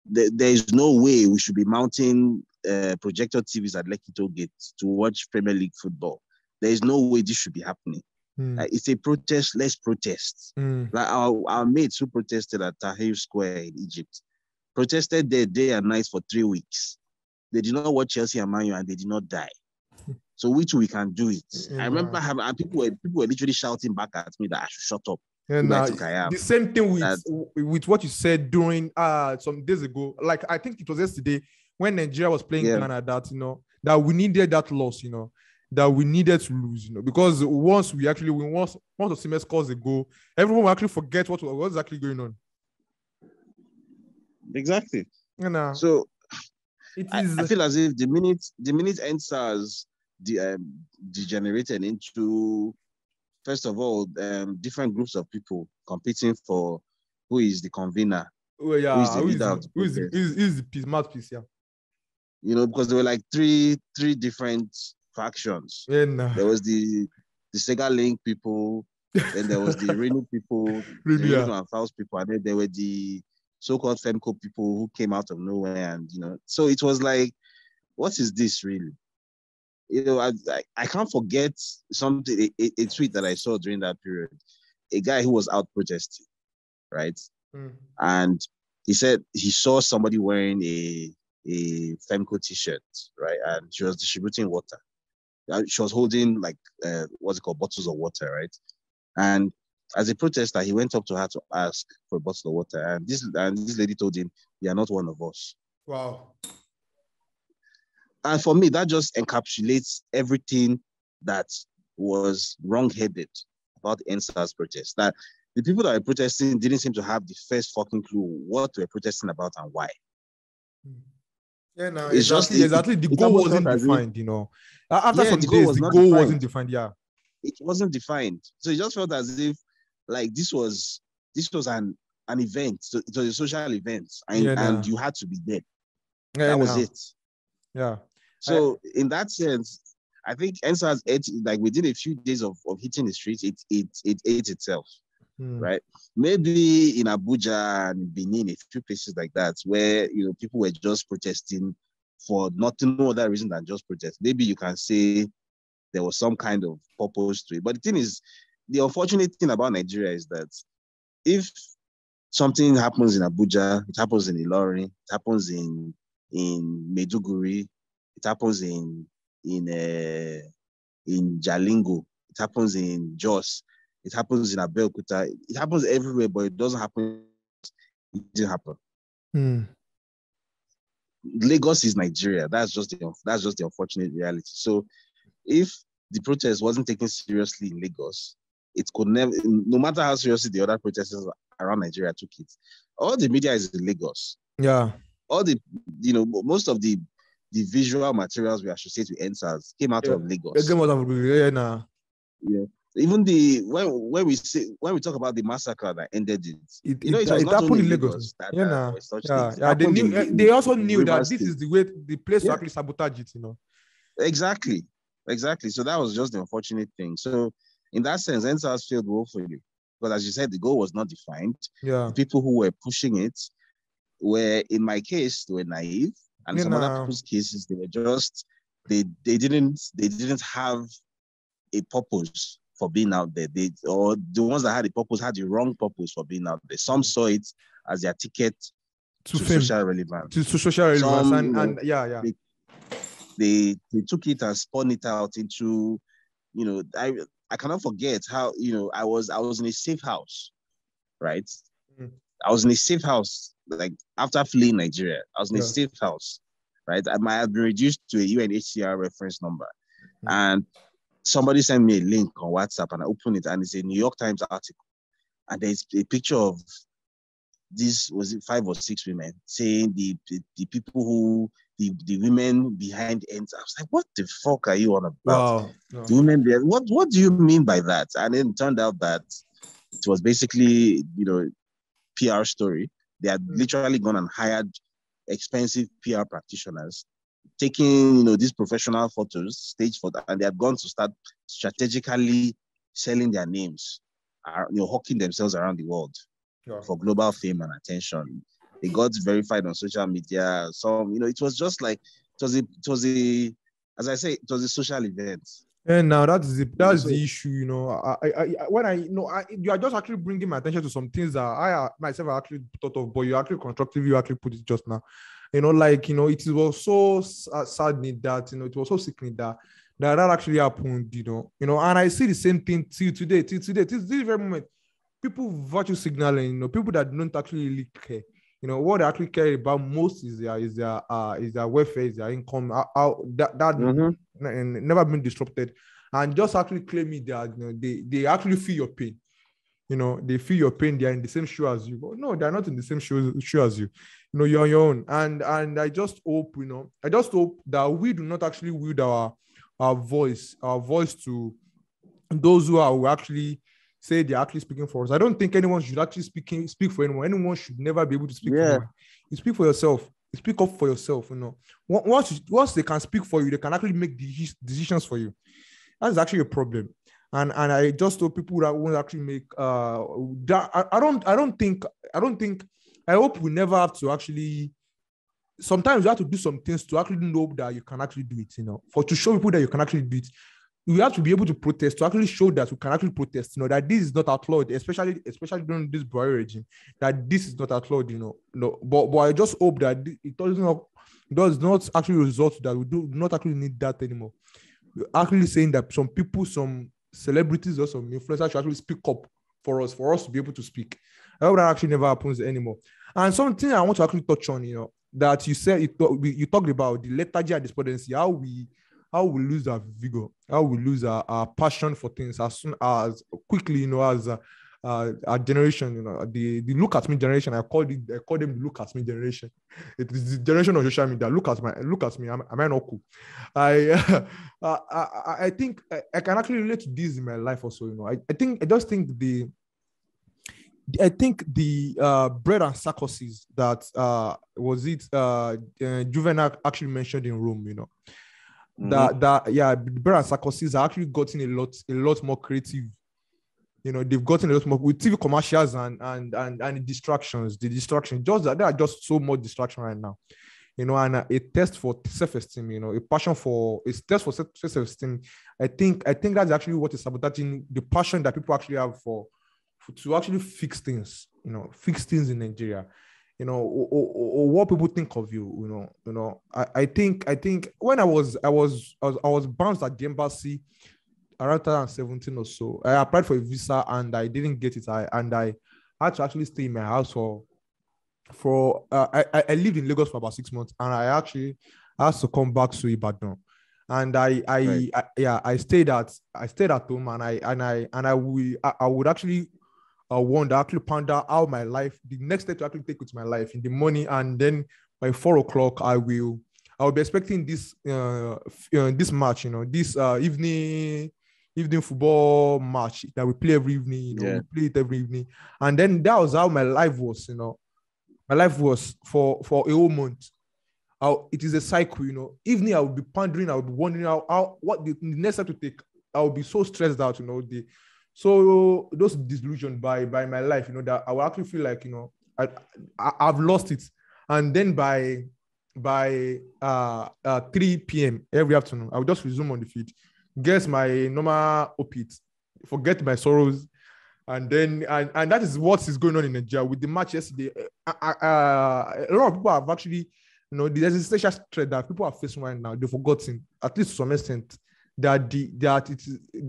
there is no way we should be mounting projector TVs at Lekki Toll Gate to watch Premier League football. There is no way this should be happening. It's a protest. Let's protest. Like our mates who protested at Tahrir Square in Egypt protested there day and night for 3 weeks. They did not watch Chelsea and Man U, and they did not die. So we can do it. I remember people were literally shouting back at me that I should shut up. And the same thing with what you said during some days ago. Like I think it was yesterday when Nigeria was playing Ghana, that that we needed that loss, that we needed to lose, because once we actually win, once Osimhen scores a goal, everyone will actually forget what's actually going on. Exactly. So I feel as if the minute NSAS degenerated into, first of all, different groups of people competing for who is the convener, who is the leader of the protest. Who is the mouthpiece, because there were like three different factions. There was the Sega Link people, then there was the Reno people, the Reno and Faust people, and then there were the so-called Femco people who came out of nowhere, and so it was like, what is this really? I can't forget something, a tweet that I saw during that period. A guy who was out protesting, right? And he said he saw somebody wearing a Femco t-shirt, right? And she was distributing water. She was holding like bottles of water, right? And as a protester, he went up to her to ask for a bottle of water, and this lady told him, "You are not one of us." Wow. And for me, that just encapsulates everything that was wrong-headed about the NSAS protest. That the people that were protesting didn't seem to have the first fucking clue what they were protesting about and why. It's exactly. The goal wasn't defined, After some days, the goal wasn't defined. Yeah, it wasn't defined. So it just felt as if, like, this was an event. So it was a social event, and you had to be there. That was it. Yeah. So in that sense, I think NSAS like within a few days of hitting the streets, it ate itself. Right? Maybe in Abuja and Benin, a few places like that, where people were just protesting for no other reason than just protest. Maybe you can say there was some kind of purpose to it. But the thing is, the unfortunate thing about Nigeria is that if something happens in Abuja, it happens in Ilorin, it happens in Maiduguri, it happens in Jalingo, it happens in Jos, it happens in Abeokuta, it happens everywhere, but it doesn't happen. It didn't happen. Lagos is Nigeria. That's just the unfortunate reality. So if the protest wasn't taken seriously in Lagos, it could never, no matter how seriously the other protesters around Nigeria took it. All the media is in Lagos. Yeah. All the, most of the visual materials we associate with NSAS came out of Lagos. Even when we talk about the massacre that ended it was not happened only in Lagos. That they also knew that this is the place to actually sabotage it. Exactly. So that was just the unfortunate thing. So in that sense, NSAS failed woefully, because as you said, the goal was not defined. Yeah. The people who were pushing it were, in my case, they were naive, and some other people's cases, they were just they didn't have a purpose for being out there. Or the ones that had a purpose had the wrong purpose for being out there. Some saw it as their ticket to social relevance. To social relevance. Some, They took it and spun it out into, I cannot forget how, I was in a safe house, right? I was in a safe house, like after fleeing Nigeria. I was in a safe house, right? I might have been reduced to a UNHCR reference number. And somebody sent me a link on WhatsApp, and I opened it, and it's a New York Times article. And there's a picture of this, was it 5 or 6 women, saying the people who, the women behind ends. I was like, what the fuck are you on about? Wow. The women there, what do you mean by that? And then it turned out that it was basically, PR story. They had literally gone and hired expensive PR practitioners, taking, these professional photos, stage photos, and they had gone to start strategically selling their names, hawking themselves around the world for global fame and attention. They got verified on social media. Some, it was just like, as I say, it was a social event. And now that's the issue, you know. You are just actually bringing my attention to some things that I myself actually thought of, but you actually constructively put it just now. You know, like, you know, it was so saddening that, you know, it was so sickening that actually happened, you know, and I see the same thing till today, till this very moment. People virtue signaling, you know, people that don't actually really care. You know, what they actually care about most is their welfare, is their income, how that never been disrupted, and just actually claiming that, you know, they actually feel your pain. You know, they feel your pain. They are in the same shoe as you. But no, they're not in the same shoe as you. You know, you're on your own. And I just hope, you know, that we do not actually wield our voice to those who are who actually say they're actually speaking for us. I don't think anyone should actually speak for anyone. Anyone should never be able to speak for anyone. You speak for yourself. You speak up for yourself, you know. Once they can speak for you, they can actually make decisions for you. That's actually a problem. And I just told people that won't actually make that. I hope we never have to actually. Sometimes you have to do some things to actually know that you can actually do it, you know, to show people that you can actually do it. You have to be able to protest, to actually show that we can actually protest, you know, that this is not outlawed, especially during this Purveyor regime, that this is not outlawed, you know. But I just hope that it does not actually result that we do not actually need that anymore. We're actually saying that some people, some celebrities or some influencers should actually speak up for us to be able to speak. I hope that actually never happens anymore. And something I want to actually touch on, you know, that you said, you talked about the lethargy and despondency, how we lose our vigor, how we lose our passion for things as quickly, you know, as our generation, you know, the look at me generation. I call them the look at me generation. It is the generation of social media. Look at me. Am I not cool? I think I can actually relate to this in my life also. You know, I just think the bread and circuses that Juvenal actually mentioned in Rome, you know. Bread and circuses are actually gotten a lot more creative. You know, they've gotten a lot more with TV commercials and the distractions. Just that there are just so much distraction right now. You know, and a test for self-esteem, you know, a test for self-esteem. I think that's actually what is sabotaging the passion that people actually have to actually fix things, you know, in Nigeria, you know, or what people think of you, you know. I think when I was bounced at the embassy around 2017 or so. I applied for a visa and I didn't get it. I had to actually stay in my house I lived in Lagos for about 6 months, and I actually had to come back to Ibadan. And I stayed at home, and I would actually want to actually ponder how my life, the next step to actually take with my life in the morning, and then by 4 o'clock I will be expecting this this match, you know, this evening football match that we play every evening, you know, we play it every evening. And then that was how my life was, you know. My life was for a whole month. It is a cycle, you know. Evening, I would be pondering, I would be wondering what the next step to take. I would be so stressed out, you know. So those disillusioned by my life, you know, that I will actually feel like, you know, I've lost it. And then by 3 p.m. every afternoon, I would just resume on the feed, get my normal opiates, forget my sorrows. And then, and that is what is going on in Nigeria with the match yesterday. A lot of people have actually, you know, there's a special threat that people are facing right now. They've forgotten, at least to some extent, that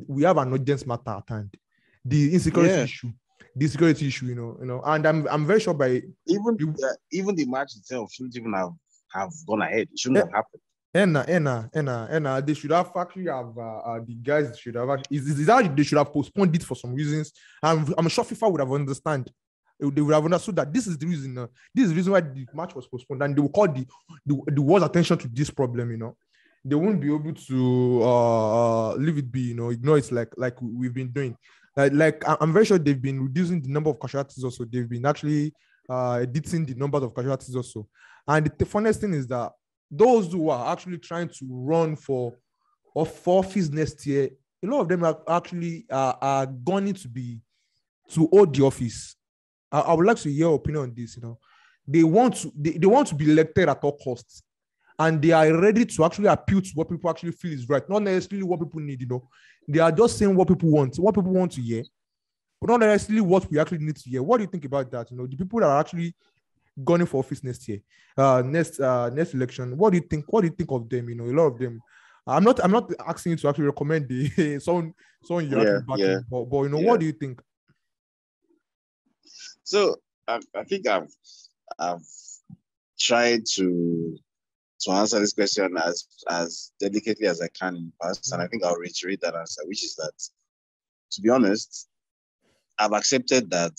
we have an urgent matter at hand. The insecurity issue, you know. And I'm very sure by even the match itself shouldn't even have gone ahead. It shouldn't have happened. They should have actually the guys should have actually, they should have postponed it for some reasons. I'm sure FIFA would have understand. They would have understood that this is the reason. This is the reason why the match was postponed, and they will call the world's attention to this problem. You know, they won't be able to leave it be. You know, ignore it like we've been doing. Like I'm very sure they've been reducing the number of casualties. Also, they've been actually editing the numbers of casualties also. And the funniest thing is that those who are actually trying to run for office next year, a lot of them are actually are going to hold the office. I would like to hear your opinion on this. You know, they want to be elected at all costs, and they are ready to actually appeal to what people actually feel is right, not necessarily what people need, They are just saying what people want to hear, but not necessarily what we actually need to hear. What do you think about that? The people that are actually gunning for office next year, next election, what do you think? What do you think of them? A lot of them. I'm not asking you to actually recommend the someone you're actually backing, but what do you think? So I think I've tried to answer this question as delicately as I can in the past, and I think I'll reiterate that answer, which is that, to be honest, I've accepted that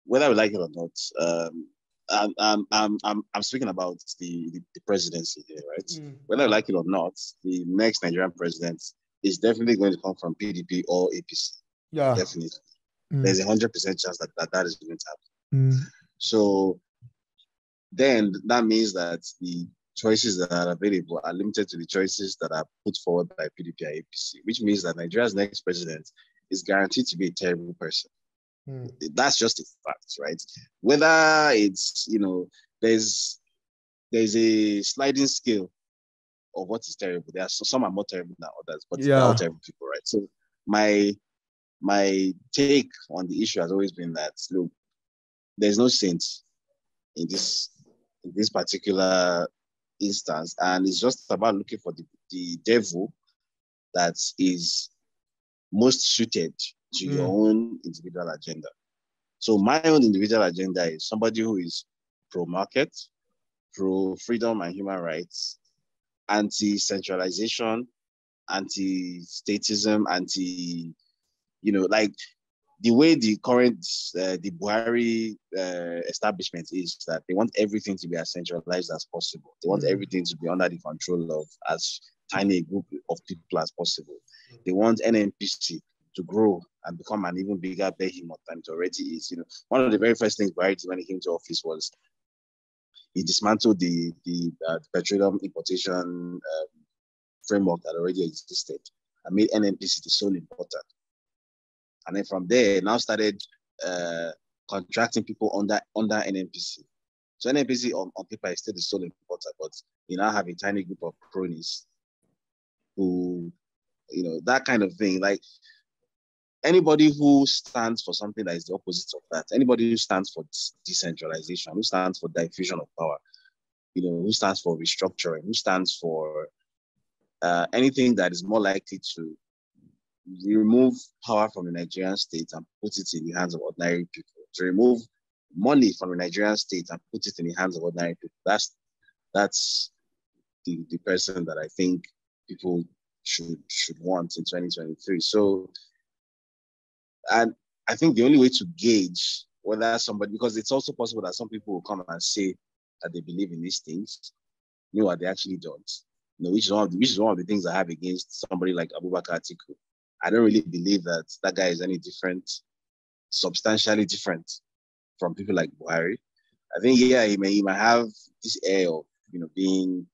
whether we like it or not, I'm speaking about the presidency here, right? Whether I like it or not, the next Nigerian president is definitely going to come from PDP or APC. Yeah, definitely. There's 100% chance that is going to happen. So then that means that the choices that are available are limited to the choices that are put forward by PDP and APC, which means that Nigeria's next president is guaranteed to be a terrible person. That's just a fact, right? Whether it's, there's a sliding scale of what is terrible. There are some are more terrible than others, but they're all terrible people, right? So my take on the issue has always been that, look, there's no saint in this particular instance, and it's just about looking for the devil that is most suited to your own individual agenda. So my own individual agenda is somebody who is pro-market, pro-freedom and human rights, anti-centralization, anti-statism, like the way the current, the Buhari establishment is, that they want everything to be as centralized as possible. They want everything to be under the control of as tiny a group of people as possible. They want NNPC to grow and become an even bigger behemoth than it already is. One of the very first things Buhari did when he came to office was he dismantled the petroleum importation framework that already existed and made NNPC the sole importer. And then from there, now started contracting people under NNPC. So NNPC on paper is still the sole importer, but you now have a tiny group of cronies who, that kind of thing. Like, anybody who stands for something that is the opposite of that, anybody who stands for decentralization, who stands for diffusion of power, who stands for restructuring, who stands for anything that is more likely to remove power from the Nigerian state and put it in the hands of ordinary people, to remove money from the Nigerian state and put it in the hands of ordinary people. That's the person that I think people should want in 2023. So, and I think the only way to gauge whether somebody, because it's also possible that some people will come and say that they believe in these things, what they actually don't. Which is one of the things I have against somebody like Abubakar Atiku. I don't really believe that guy is any different, substantially different from people like Buhari. I think, he might have this air of, being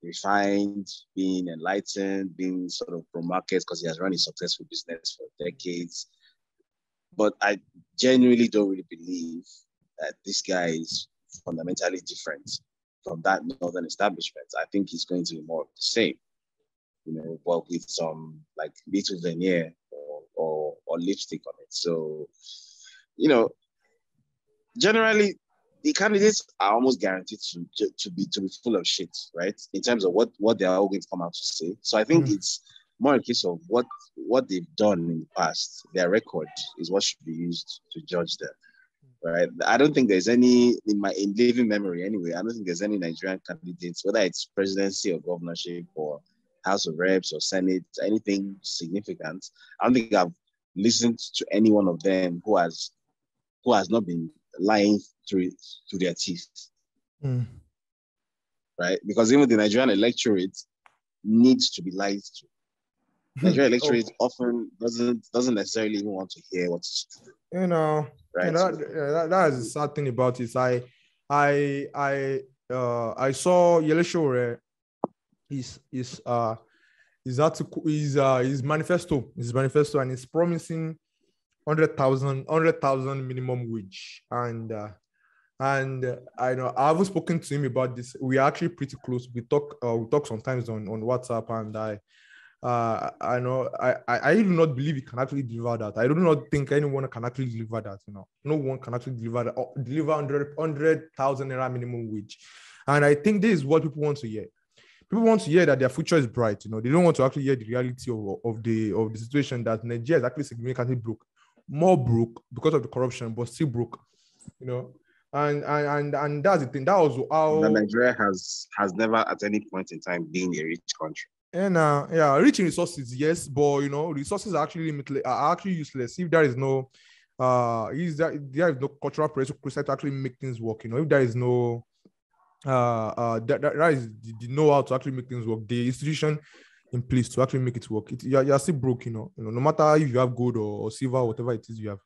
refined, being enlightened, being sort of pro-market because he has run a successful business for decades. But I genuinely don't really believe that this guy is fundamentally different from that northern establishment. I think he's going to be more of the same, but with some like little veneer or lipstick on it. So, generally, the candidates are almost guaranteed to be full of shit, right? In terms of what they're all going to come out to say. So I think it's more a case of what they've done in the past. Their record is what should be used to judge them, right? I don't think there's any, in living memory anyway, I don't think there's any Nigerian candidates, whether it's presidency or governorship or House of Reps or Senate, anything significant. I don't think I've listened to any one of them who has not been lying through their teeth, right? Because even the Nigerian electorate needs to be lied to. Nigerian electorate often doesn't necessarily even want to hear what's true. Right? That is the sad thing about it. I saw Yele Shore, his article, his manifesto, and it's promising 100,000 minimum wage, and And I know I haven't spoken to him about this. We are actually pretty close. We talk sometimes on WhatsApp, and I know I do not believe he can actually deliver that. I do not think anyone can actually deliver that. No one can actually deliver that, deliver 100,000 naira minimum wage. And I think this is what people want to hear. People want to hear that their future is bright. They don't want to actually hear the reality of the situation that Nigeria is actually significantly broke, more broke because of the corruption, but still broke. And that's the thing. That was how Nigeria has never at any point in time been a rich country. And rich in resources, yes, but resources are actually limited, are actually useless if there is no there is no cultural pressure to actually make things work. If there is no that is the know-how to actually make things work, the institution in place to actually make it work. You're still broke, no matter if you have gold or silver, whatever it is you have.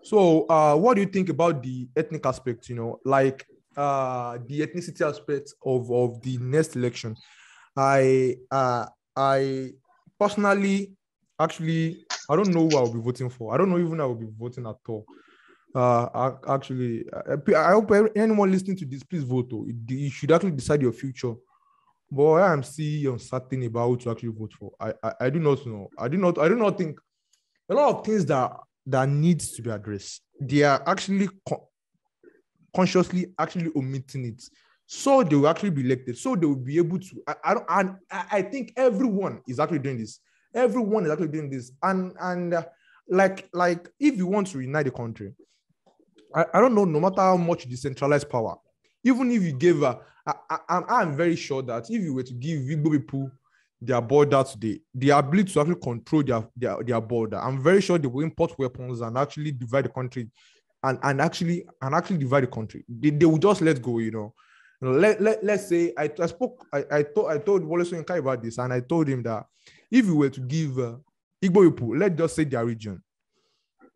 So what do you think about the ethnic aspect, like the ethnicity aspect of the next election? I personally, actually, I don't know who I'll be voting for. I don't know even I will be voting at all. I hope anyone listening to this, please vote. You should actually decide your future. But I am still uncertain about who to actually vote for. I do not know. I do not think a lot of things that needs to be addressed. They are actually consciously actually omitting it. So they will actually be elected. So they will be able to. I think everyone is actually doing this. Everyone is actually doing this. And like if you want to unite the country, I don't know. No matter how much decentralized power, even if you gave I'm very sure that if you were to give Igbo people their border today, the ability to actually control their border, I'm very sure they will import weapons and actually divide the country, and actually divide the country. They will just let go. Let's say I told Wole Soyinka about this, and I told him that if you were to give Igbo people, let's just say their region,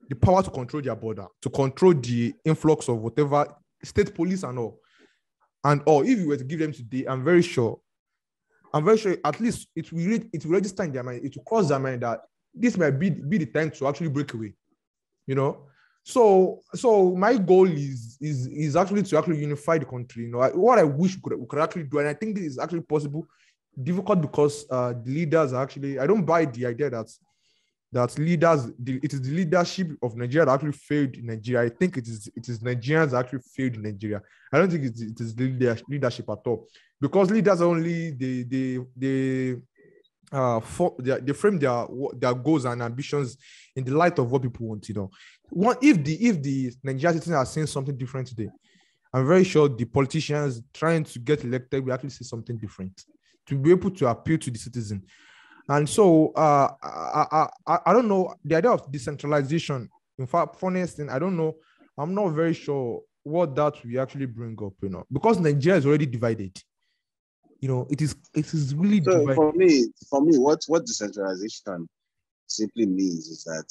the power to control their border, to control the influx of whatever state police or if you were to give them today, I'm very sure at least it will register in their mind, it will cross their mind that this might be the time to actually break away. So my goal is actually to actually unify the country. What I wish we could actually do, and I think this is actually possible. Difficult because the leaders are actually, I don't buy the idea that leaders, it is the leadership of Nigeria that actually failed in Nigeria. I think it is Nigerians that actually failed in Nigeria. I don't think it is leadership at all, because leaders are only they frame their goals and ambitions in the light of what people want. If the Nigerian citizens are saying something different today, I'm very sure the politicians trying to get elected will actually say something different to be able to appeal to the citizen. And so I don't know the idea of decentralization. In fact, funniest thing, I don't know. I'm not very sure what that will actually bring up, because Nigeria is already divided. It is really so divided. For me, what decentralization simply means is that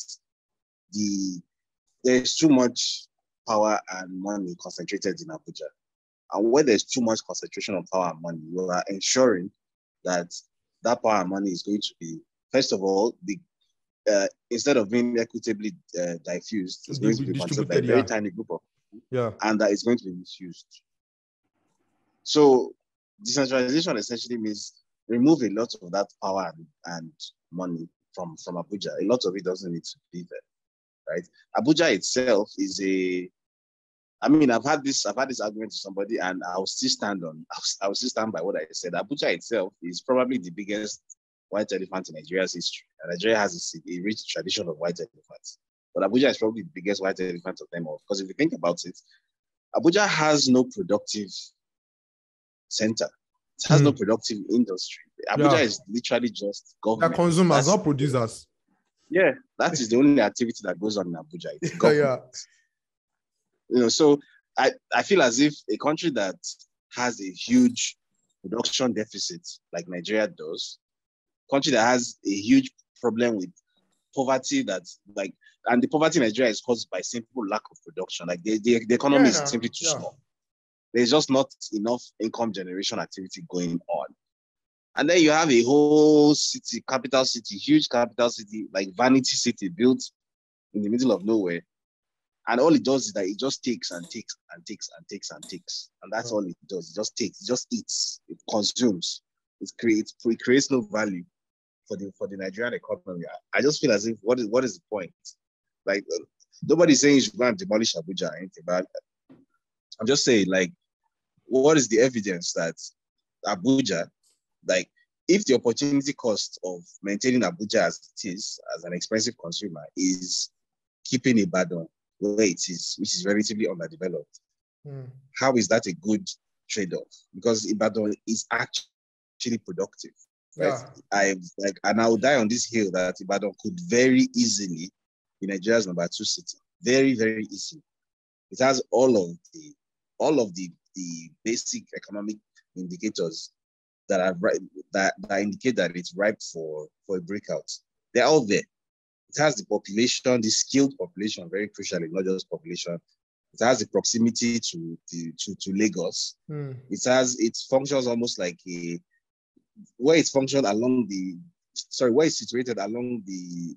there's too much power and money concentrated in Abuja. And where there's too much concentration of power and money, you are ensuring that power and money is going to be, first of all, instead of being equitably diffused, it's going to be controlled by a very tiny group of people, and that it's going to be misused. So decentralization essentially means remove a lot of that power and money from Abuja. A lot of it doesn't need to be there, right? Abuja itself is I've had this argument to somebody, and I'll still stand by what I said. Abuja itself is probably the biggest white elephant in Nigeria's history. And Nigeria has a rich tradition of white elephants. But Abuja is probably the biggest white elephant of them all. Because if you think about it, Abuja has no productive center. It has no productive industry. Abuja is literally just government. They're consumers, not producers. Yeah, that is the only activity that goes on in Abuja. It's government. So I feel as if a country that has a huge production deficit like Nigeria does, country that has a huge problem with poverty and the poverty in Nigeria is caused by simple lack of production. Like the economy is simply too small. There's just not enough income generation activity going on. And then you have a whole city, huge capital city, like Vanity City, built in the middle of nowhere. And all it does is that it just takes and takes and takes and takes and takes. And that's all it does. It just takes, it just eats, it consumes, it creates no value for the Nigerian economy. I just feel as if what is the point? Like nobody's saying you should go and demolish Abuja or anything, but I'm just saying, like, what is the evidence that Abuja, like, if the opportunity cost of maintaining Abuja as it is, as an expensive consumer, is keeping Ibadan where it is, which is relatively underdeveloped, how is that a good trade-off? Because Ibadan is actually productive. Right? Yeah. And I would die on this hill that Ibadan could very easily be Nigeria's number 2 city. Very, very easy. It has all of the basic economic indicators that indicate that it's ripe for a breakout. They're all there. It has the population, the skilled population, very crucially, not just population. It has the proximity to Lagos. It functions almost like where it's situated along the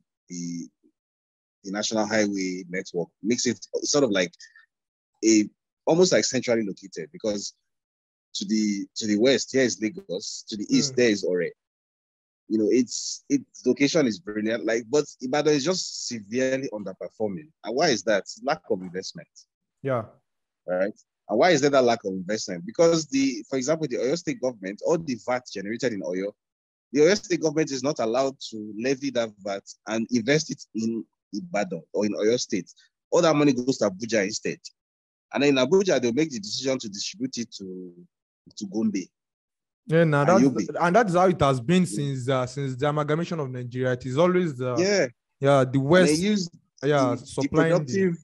national highway network makes it sort of like almost like centrally located, because to the west here is Lagos, to the east there is Ore. You know, its location is brilliant, but Ibadan is just severely underperforming. And why is that? Lack of investment. Yeah. All right. And why is there that lack of investment? Because for example, the Oyo State government, all the VAT generated in Oyo, the Oyo State government is not allowed to levy that VAT and invest it in Ibadan or in Oyo State. All that money goes to Abuja instead. And then in Abuja, they'll make the decision to distribute it to Gombe. Yeah, and that's how it has been since the amalgamation of Nigeria. It is always the West. And they use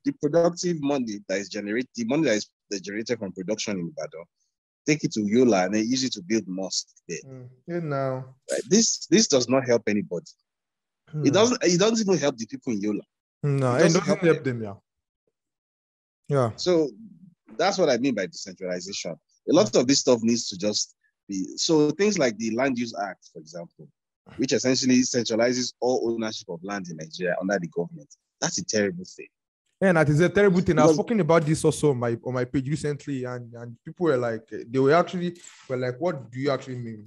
the productive money that is generated, the money that is generated from production in Ibadan, take it to Yola and then use it to build mosque there. Right? This does not help anybody. It doesn't even help the people in Yola. No, it doesn't help them. Yeah. So that's what I mean by decentralization. A lot of this stuff needs to just be, so things like the Land Use Act, for example, which essentially centralizes all ownership of land in Nigeria under the government. That's a terrible thing. Yeah, that is a terrible thing. I was talking about this also on my page recently, and people were like, what do you actually mean?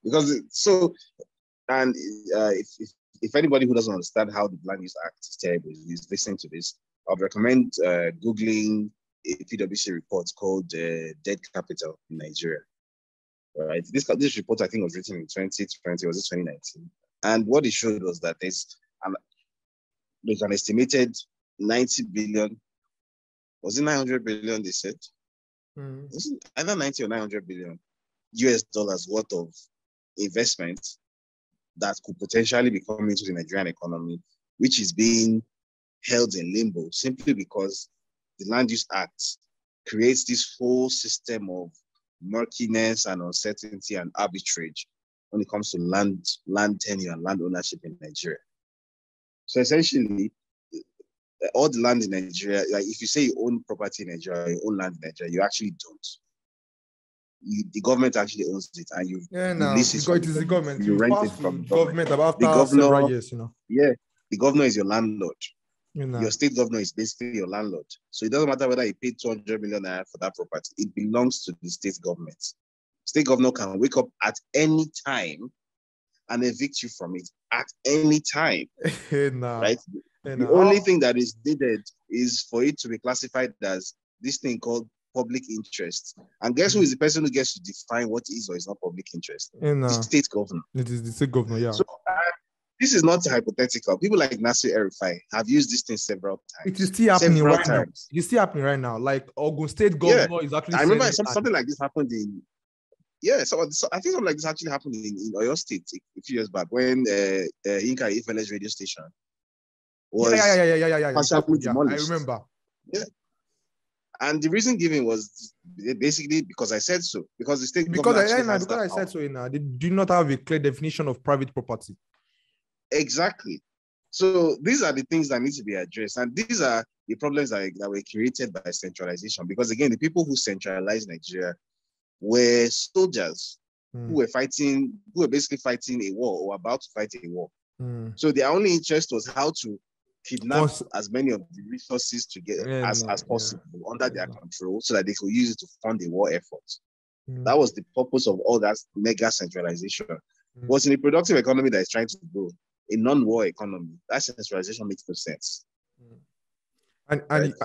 Because if anybody who doesn't understand how the Land Use Act is terrible is listening to this, I would recommend Googling a PwC report called Dead Capital in Nigeria. All right. This report, I think, was written in 2020, was it 2019? And what it showed was that there's an estimated 90 billion, was it 900 billion they said? Was it either 90 or 900 billion US dollars worth of investment that could potentially be coming into the Nigerian economy, which is being held in limbo simply because the Land Use Act creates this whole system of murkiness and uncertainty and arbitrage when it comes to land tenure and land ownership in Nigeria. So essentially, all the land in Nigeria, like if you say you own property in Nigeria, you own land in Nigeria, you actually don't. The government actually owns it, and you lease it. It is the government. You rent it from the government. About several years, Yeah, the governor is your landlord. Your state governor is basically your landlord. So it doesn't matter whether you paid 200 million naira for that property. It belongs to the state government. State governor can wake up at any time and evict you from it at any time. Right? The only thing that is needed is for it to be classified as this thing called public interest. And guess who is the person who gets to define what is or is not public interest? The state governor. It is the state governor, yeah. So this is not hypothetical. People like Nasir El-Rufai have used this thing several times. It is still happening right now. It is still happening right now. Like Ogun State governor is actually. I remember something like this happened in. I think something like this actually happened in Oyo State a few years back when Yinka Ifele's radio station was partially demolished. I remember. Yeah. And the reason given was basically because I said so. Because the state government I said so. They do not have a clear definition of private property. Exactly. So these are the things that need to be addressed. And these are the problems that were created by centralization. Because again, the people who centralized Nigeria were soldiers who were basically fighting a war or about to fight a war. So their only interest was how to kidnap as many of the resources to get as possible under their control so that they could use it to fund the war effort. That was the purpose of all that mega centralization. But in a productive economy that is trying to grow, a non-war economy, that centralization makes no sense.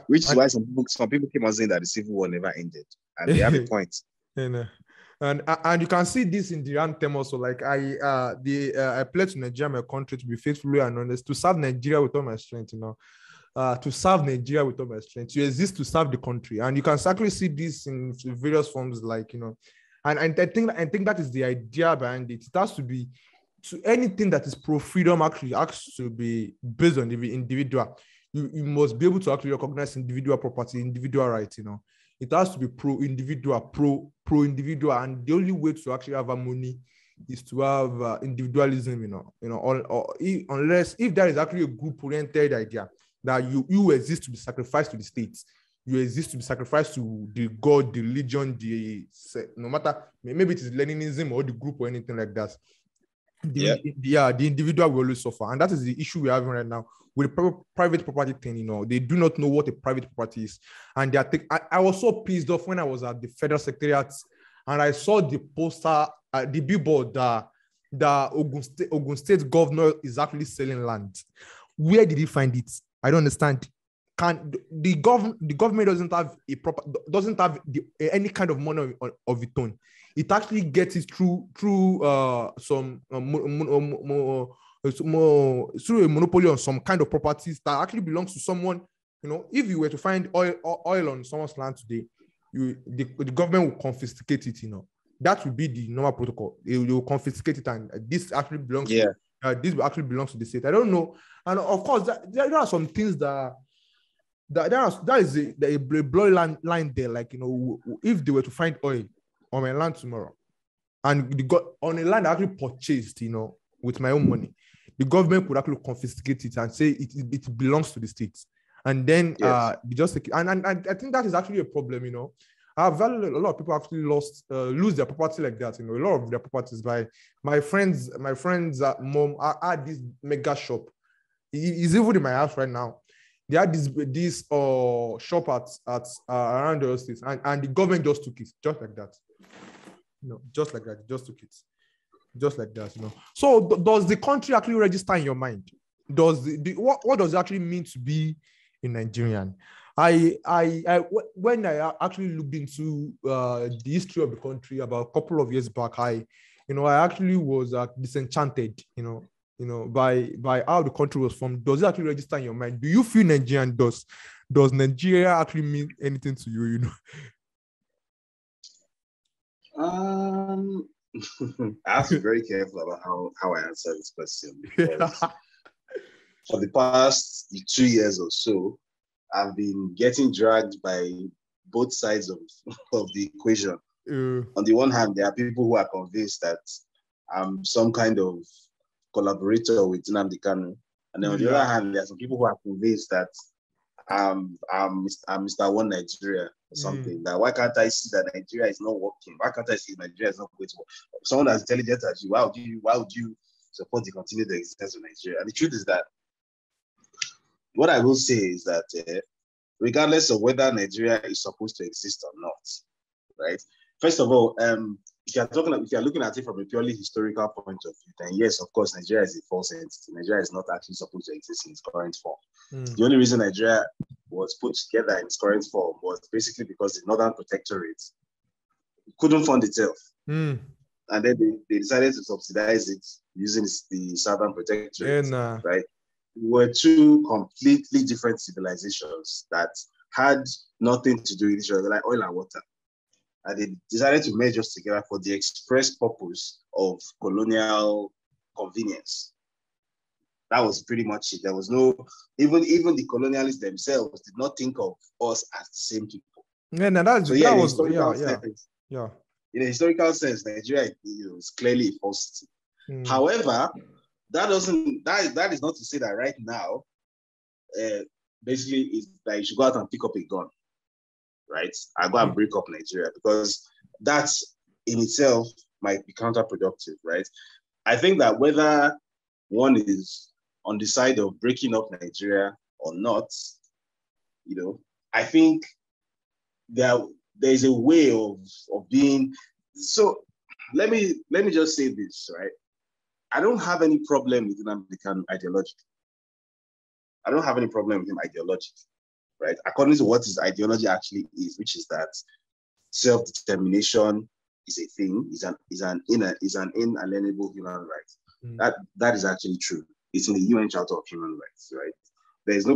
Which is why some people came out saying that the civil war never ended, and they have a point. And you can see this in the anthem also. Like I pledge to Nigeria, my country, to be faithful and honest, to serve Nigeria with all my strength. To serve Nigeria with all my strength, to exist to serve the country. And you can certainly see this in various forms, like and I think that is the idea behind it. It has to be anything that is pro-freedom actually has to be based on the individual. You must be able to actually recognize individual property, individual rights. It has to be pro-individual, pro-individual, and the only way to actually have harmony is to have individualism. Unless if there is actually a group-oriented idea that you exist to be sacrificed to the state, you exist to be sacrificed to the god, the religion, no matter, maybe it is Leninism or the group or anything like that. The individual will always suffer, and that is the issue we're having right now with private property thing. They do not know what a private property is, and I was so pissed off when I was at the federal secretariat and I saw the poster, the billboard that the Ogun State governor is actually selling land. Where did he find it? I don't understand. The government doesn't have any kind of money of its own. It actually gets it through through a monopoly on some kind of properties that actually belongs to someone. If you were to find oil on someone's land today, the government will confiscate it. That would be the normal protocol. They will confiscate it, and this actually belongs. This actually belongs to the state. I don't know, and of course there are some things that is a blurry line there. Like if they were to find oil on my land tomorrow, and on a land I actually purchased, with my own money, the government could actually confiscate it and say it belongs to the state, and then just and I think that is actually a problem. A lot of people actually lose their property like that. A lot of their properties. By my friend's mom had this mega shop. He's even in my house right now. They had this shop at around the states, and the government just took it, just like that. Just like that, just took it, just like that. So does the country actually register in your mind? Does what does it actually mean to be a Nigerian? When I actually looked into the history of the country about a couple of years back, I actually was disenchanted, by how the country was formed. Does it actually register in your mind? Do you feel Nigerian? Does Nigeria actually mean anything to you? I have to be very careful about how I answer this question, because for the past 2 years or so, I've been getting dragged by both sides of the equation. On the one hand, there are people who are convinced that I'm some kind of collaborator with Nnamdi Kanu, and then on the other hand, there are some people who are convinced that I'm Mr. One Nigeria or something. That why can't I see that Nigeria is not working? Why can't I see Nigeria is not going to work? Someone as intelligent as you, why would you support the continued existence of Nigeria? And the truth is that what I will say is that regardless of whether Nigeria is supposed to exist or not, right? First of all, if you're looking at it from a purely historical point of view, then yes, of course, Nigeria is a false entity. Nigeria is not actually supposed to exist in its current form. The only reason Nigeria was put together in its current form was basically because the Northern Protectorate couldn't fund itself. And then they decided to subsidize it using the Southern Protectorate, right? We were two completely different civilizations that had nothing to do with each other, like oil and water. And they decided to merge us together for the express purpose of colonial convenience. That was pretty much it. There was no, even the colonialists themselves did not think of us as the same people. In a historical sense, Nigeria is clearly a falsity. However, that is not to say that right now, basically, is that you should go out and pick up a gun, right? I go and break up Nigeria, because that in itself might be counterproductive, right? I think that whether one is on the side of breaking up Nigeria or not, I think there's a way of being. So let me just say this, right? I don't have any problem with American ideology. I don't have any problem with him ideology, right? According to what his ideology actually is, which is that self-determination is a thing, is an inalienable human right. That is actually true. It's in the UN Charter of Human Rights, right? There's no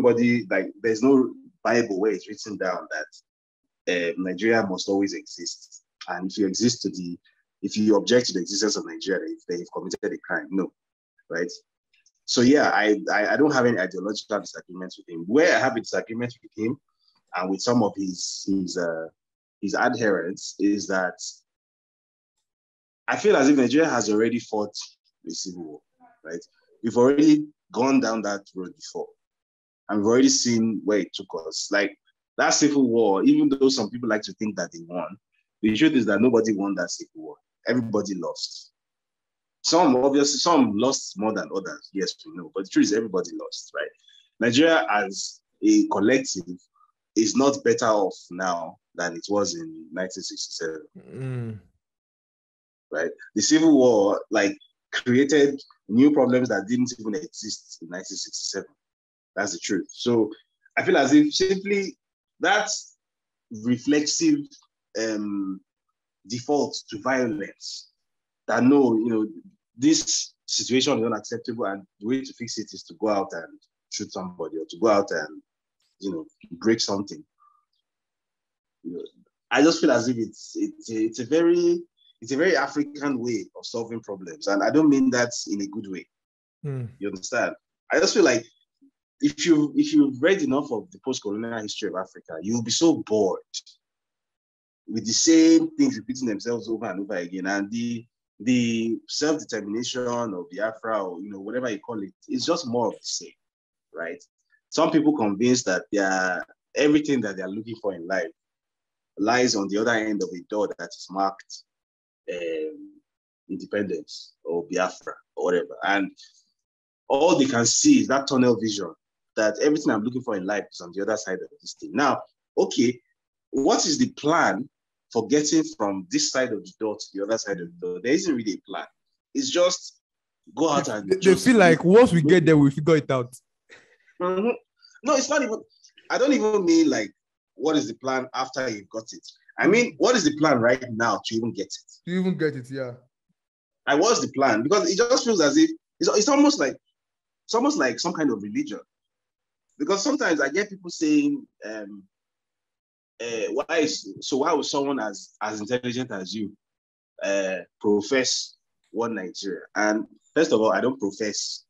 Bible where it's written down that Nigeria must always exist. And if you object to the existence of Nigeria, if they've committed a crime, no, right? So yeah, I don't have any ideological disagreements with him. Where I have a disagreement with him and with some of his adherents is that I feel as if Nigeria has already fought a civil war, right? We've already gone down that road before, and we've already seen where it took us. Like that civil war, even though some people like to think that they won, the truth is that nobody won that civil war. Everybody lost. Some lost more than others, yes, we know, but the truth is everybody lost, right? Nigeria as a collective is not better off now than it was in 1967. Right? The Civil War created new problems that didn't even exist in 1967. That's the truth. So I feel as if simply that reflexive default to violence, that this situation is unacceptable, and the way to fix it is to go out and shoot somebody or to go out and break something. I just feel as if it's a very African way of solving problems, and I don't mean that in a good way. You understand? I just feel like if you've read enough of the post-colonial history of Africa, you'll be so bored with the same things repeating themselves over and over again, and the self-determination of Biafra, or whatever you call it, is just more of the same, right? Some people convinced that everything that they're looking for in life lies on the other end of a door that is marked independence or Biafra or whatever. And all they can see is that tunnel vision, that everything I'm looking for in life is on the other side of this thing. Now, okay, what is the plan for getting from this side of the door to the other side of the door? There isn't really a plan. It's just go out and they feel like once we get there, we figure it out. No, it's not even. I don't even mean what is the plan after you've got it. I mean, what is the plan right now to even get it? To even get it, yeah. And what's the plan? Because it just feels as if it's almost like some kind of religion. Because sometimes I get people saying, why would someone as intelligent as you profess one Nigeria? And first of all, I don't profess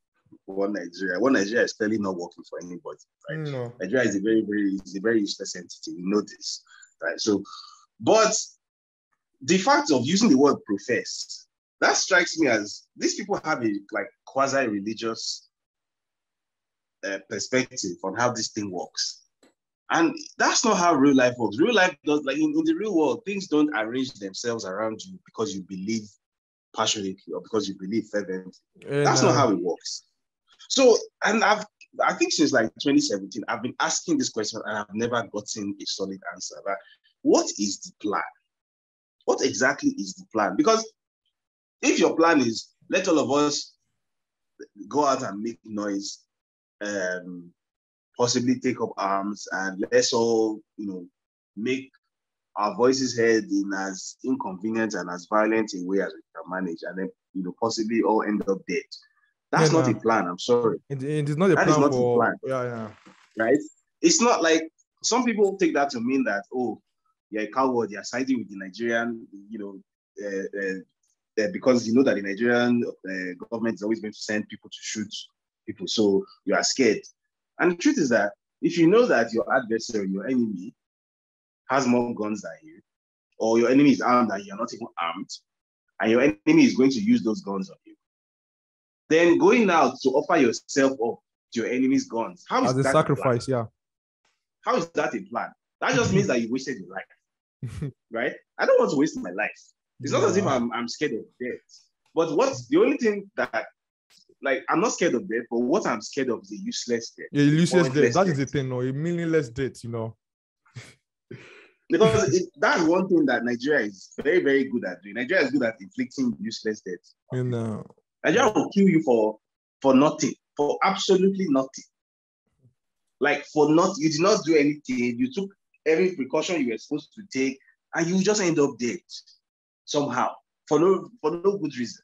one Nigeria. One Nigeria is clearly not working for anybody, right? No. Nigeria is a very useless entity. We know this, right? So, but the fact of using the word profess, that strikes me as these people have a quasi-religious perspective on how this thing works. And that's not how real life works. Real life does, in the real world, things don't arrange themselves around you because you believe passionately or because you believe fervently. That's not how it works. So, and I think since 2017, I've been asking this question and I've never gotten a solid answer. Right? What is the plan? What exactly is the plan? Because if your plan is let all of us go out and make noise, possibly take up arms, and let's all, make our voices heard in as inconvenient and as violent a way as we can manage, and then, possibly all end up dead. That's not a plan. I'm sorry. It is not a plan. That is not a plan. Yeah. Right? It's not like some people take that to mean that, oh, you're a coward, you're siding with the Nigerian, because you know that the Nigerian government is always going to send people to shoot people, so you are scared. And the truth is that if you know that your adversary, your enemy, has more guns than you, or your enemy is armed and you're not even armed, and your enemy is going to use those guns on you, then going out to offer yourself up to your enemy's guns, how is as a that sacrifice? Yeah. How is that a plan? That just means that you wasted your life, right? I don't want to waste my life. It's not as if I'm scared of death. But the only thing that like, I'm not scared of death, but what I'm scared of is a useless death. Yeah, useless death. That is the thing, no, a meaningless death, you know. Because that's one thing that Nigeria is very, very good at doing. Nigeria is good at inflicting useless death. You know, Nigeria will kill you for nothing, for absolutely nothing. Like, for nothing, you did not do anything. You took every precaution you were supposed to take, and you just end up dead somehow for no good reason.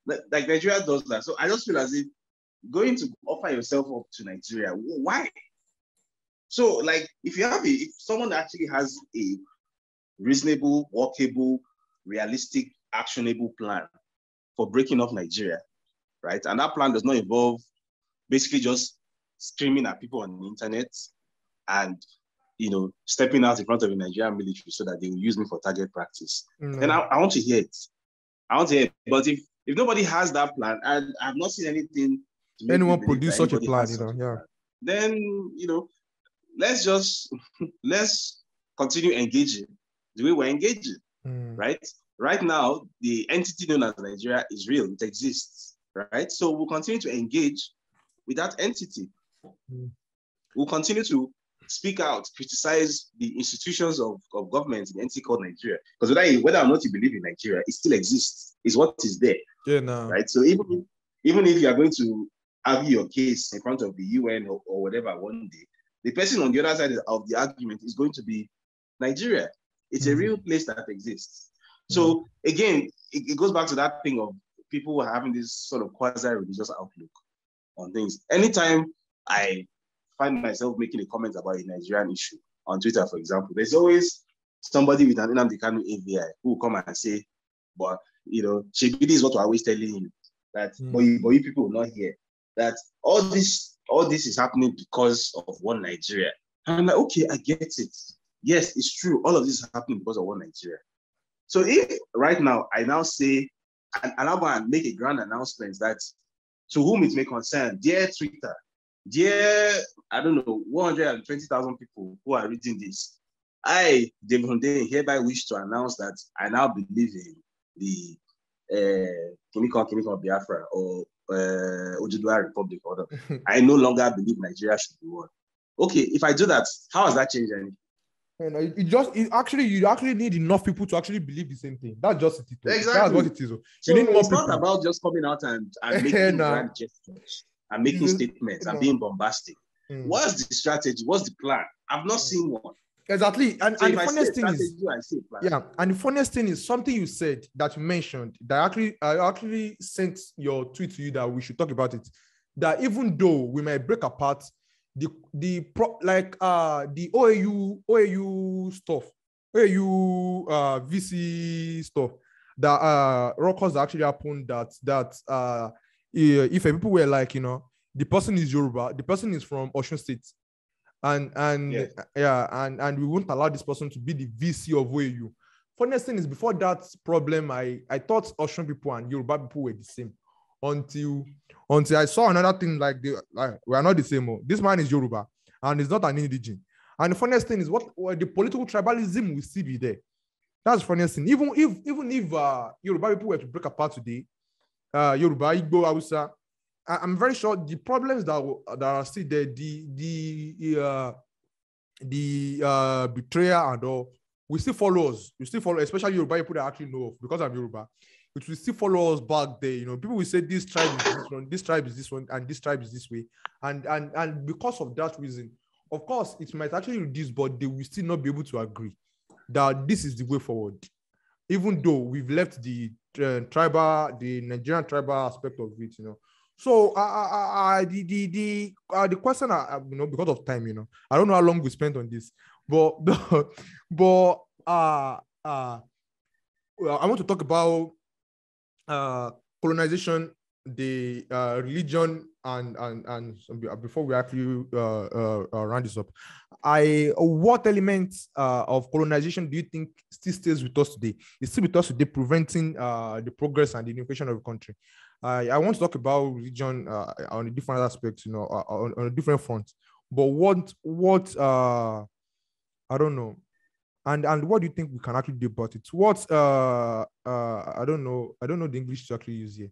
Like Nigeria does that. So I just feel as if going to offer yourself up to Nigeria, why? So, like, if someone actually has a reasonable, workable, realistic, actionable plan for breaking up Nigeria, right? And that plan does not involve basically just screaming at people on the internet and, stepping out in front of the Nigerian military so that they will use me for target practice. Then I want to hear it. But if nobody has that plan, and I've not seen anything to make anyone produce such a plan, then, let's continue engaging the way we're engaging, right? Right now, the entity known as Nigeria is real. It exists, right? So we'll continue to engage with that entity. We'll continue to speak out, criticize the institutions of government in an entity called Nigeria. Because whether or not you believe in Nigeria, it still exists. It's what is there. Yeah, no. Right? So even if you are going to argue your case in front of the UN or whatever one day, the person on the other side of the argument is going to be Nigeria. It's a real place that exists. So again, it goes back to that thing of people who are having this sort of quasi-religious outlook on things. Anytime I find myself making a comment about a Nigerian issue on Twitter, for example, there's always somebody with an Nnamdi Kanu AVI who will come and say, but, Chibidi is what we're always telling you, that, but you people will not hear, that all this is happening because of one Nigeria. And I'm like, okay, I get it. Yes, it's true. All of this is happening because of one Nigeria. So if right now, I now say, and I'm going to make a grand announcement that to whom it may concern, dear Twitter, dear, I don't know, 120,000 people who are reading this, I, David Hundeyin, hereby wish to announce that I now believe in the Kimiko Biafra or Ojibwa Republic order. I no longer believe Nigeria should be one. Okay, if I do that, how has that changed anything? You actually need enough people to actually believe the same thing. That's just it. Exactly. That's what it is. So you need more people. It's not about just coming out and making grand gestures and making statements and being bombastic. What's the strategy? What's the plan? I've not seen one. Exactly. And the funniest thing is, and the funniest thing is something you said that you mentioned that I actually sent your tweet to you that we should talk about it. That even though we might break apart, the OAU stuff, OAU VC stuff, that records actually happened that if people were like, the person is Yoruba, the person is from Osun State, and we won't allow this person to be the VC of OAU. Funniest thing is, before that problem, I thought Osun people and Yoruba people were the same. Until I saw another thing like we are not the same. This man is Yoruba and he's not an indigene. And the funniest thing is what the political tribalism will still be there. That's the funniest thing. Even if Yoruba people were to break apart today, Yoruba, Igbo, Hausa, I'm very sure the problems that are still there, the betrayal and all, will still follow us. We still follow, especially Yoruba people that I actually know of, because I'm Yoruba. It will still follow us back there. People will say this tribe is this one, this tribe is this one, and this tribe is this way. And because of that reason, of course, it might actually reduce, but they will still not be able to agree that this is the way forward. Even though we've left the Nigerian tribal aspect of it, So the question, because of time, I don't know how long we spent on this, but I want to talk about colonization, the religion, and before we actually round this up, what elements of colonization do you think still stays with us today? It's still with us today, preventing the progress and the innovation of the country. I want to talk about religion on a different aspect, on a different front. But what I don't know. And what do you think we can actually do about it? I don't know the English to actually use here.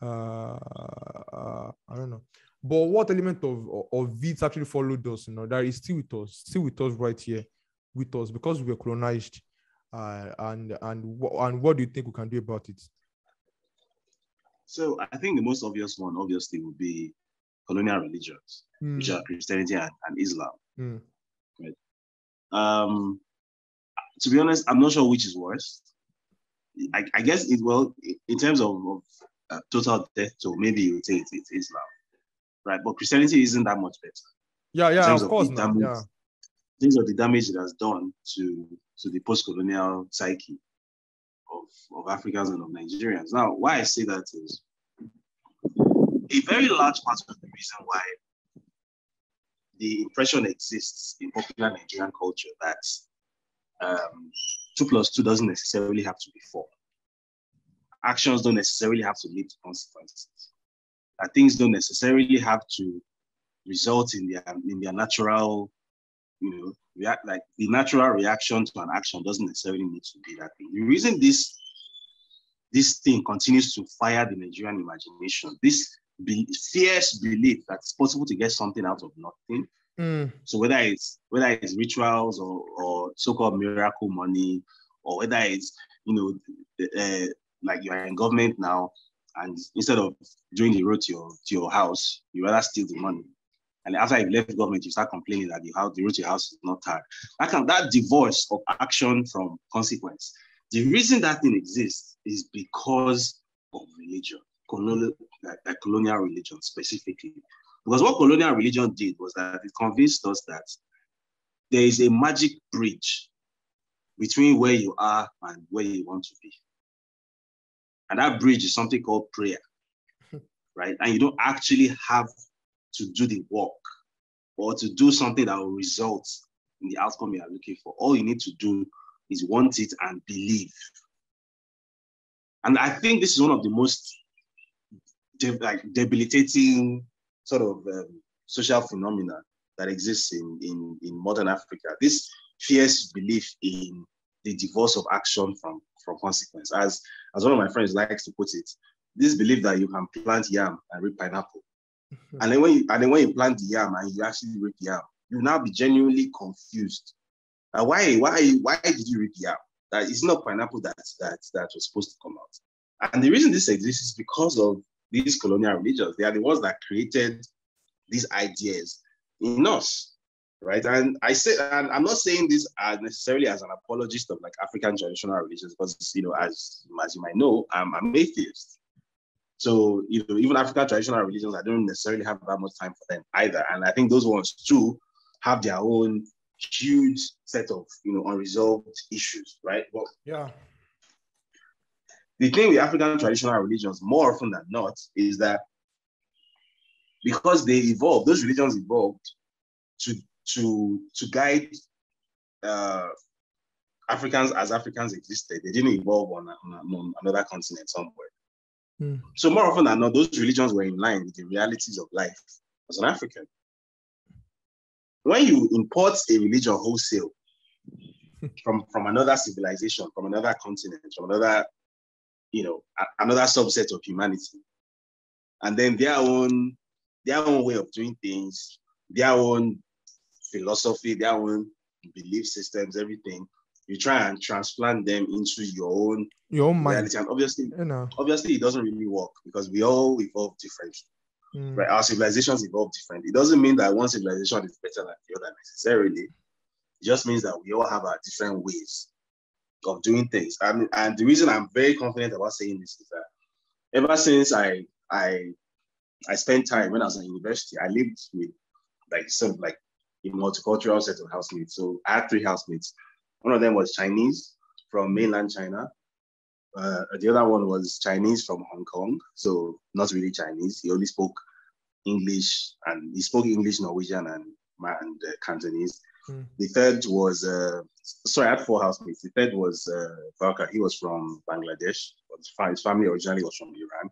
I don't know. But what element of it actually followed us, that is still with us right here, with us, because we were colonized. And what do you think we can do about it? So I think the most obvious one, obviously, would be colonial religions, which are Christianity and Islam. Right? To be honest, I'm not sure which is worse. I guess in terms of total death toll, maybe you would say it's Islam, right? But Christianity isn't that much better. Yeah, of course. In terms of the damage it has done to the post-colonial psyche of Africans and of Nigerians. Now, why I say that is a very large part of the reason why the impression exists in popular Nigerian culture that 2 + 2 doesn't necessarily have to be 4. Actions don't necessarily have to lead to consequences. That things don't necessarily have to result in their natural, like the natural reaction to an action doesn't necessarily need to be that thing. The reason this thing continues to fire the Nigerian imagination, this fierce belief that it's possible to get something out of nothing. So whether it's rituals or so-called miracle money, or whether it's like you are in government now, and instead of doing the road to your house, you rather steal the money. And after you left government, you start complaining that the road to your house is not tarred. That divorce of action from consequence. The reason that thing exists is because of religion, colonial religion specifically. Because what colonial religion did was that it convinced us that there is a magic bridge between where you are and where you want to be. And that bridge is something called prayer, right? And you don't actually have to do the work or to do something that will result in the outcome you are looking for. All you need to do is want it and believe. And I think this is one of the most debilitating sort of social phenomena that exists in modern Africa. This fierce belief in the divorce of action from consequence. As one of my friends likes to put it, this belief that you can plant yam and reap pineapple. And then when you plant the yam and you actually reap yam, you now be genuinely confused. Why did you reap yam? That it's not pineapple that was supposed to come out. And the reason this exists is because of these colonial religions. They are the ones that created these ideas in us, right? And I'm not saying this necessarily as an apologist of like African traditional religions, because as you might know, I'm atheist. So even African traditional religions, I don't necessarily have that much time for them either. And I think those ones too have their own huge set of unresolved issues, right? But yeah. The thing with African traditional religions, more often than not, is that because they evolved, those religions evolved to guide Africans as Africans existed. They didn't evolve on another continent somewhere. So more often than not, those religions were in line with the realities of life as an African. When you import a religion wholesale from another civilization, from another continent, from another subset of humanity, and then their own way of doing things, their own philosophy, their own belief systems, everything, you try and transplant them into your own reality. And obviously it doesn't really work because we all evolve differently. Right? Our civilizations evolve differently. It doesn't mean that one civilization is better than the other necessarily. It just means that we all have our different ways of doing things. And the reason I'm very confident about saying this is that ever since I spent time when I was in university, I lived with a multicultural set of housemates. So I had 3 housemates. One of them was Chinese from mainland China. The other one was Chinese from Hong Kong. So not really Chinese. He only spoke English, and he spoke English, Norwegian, and Cantonese. The third was, I had 4 housemates. The third was Valka. He was from Bangladesh. His family originally was from Iran.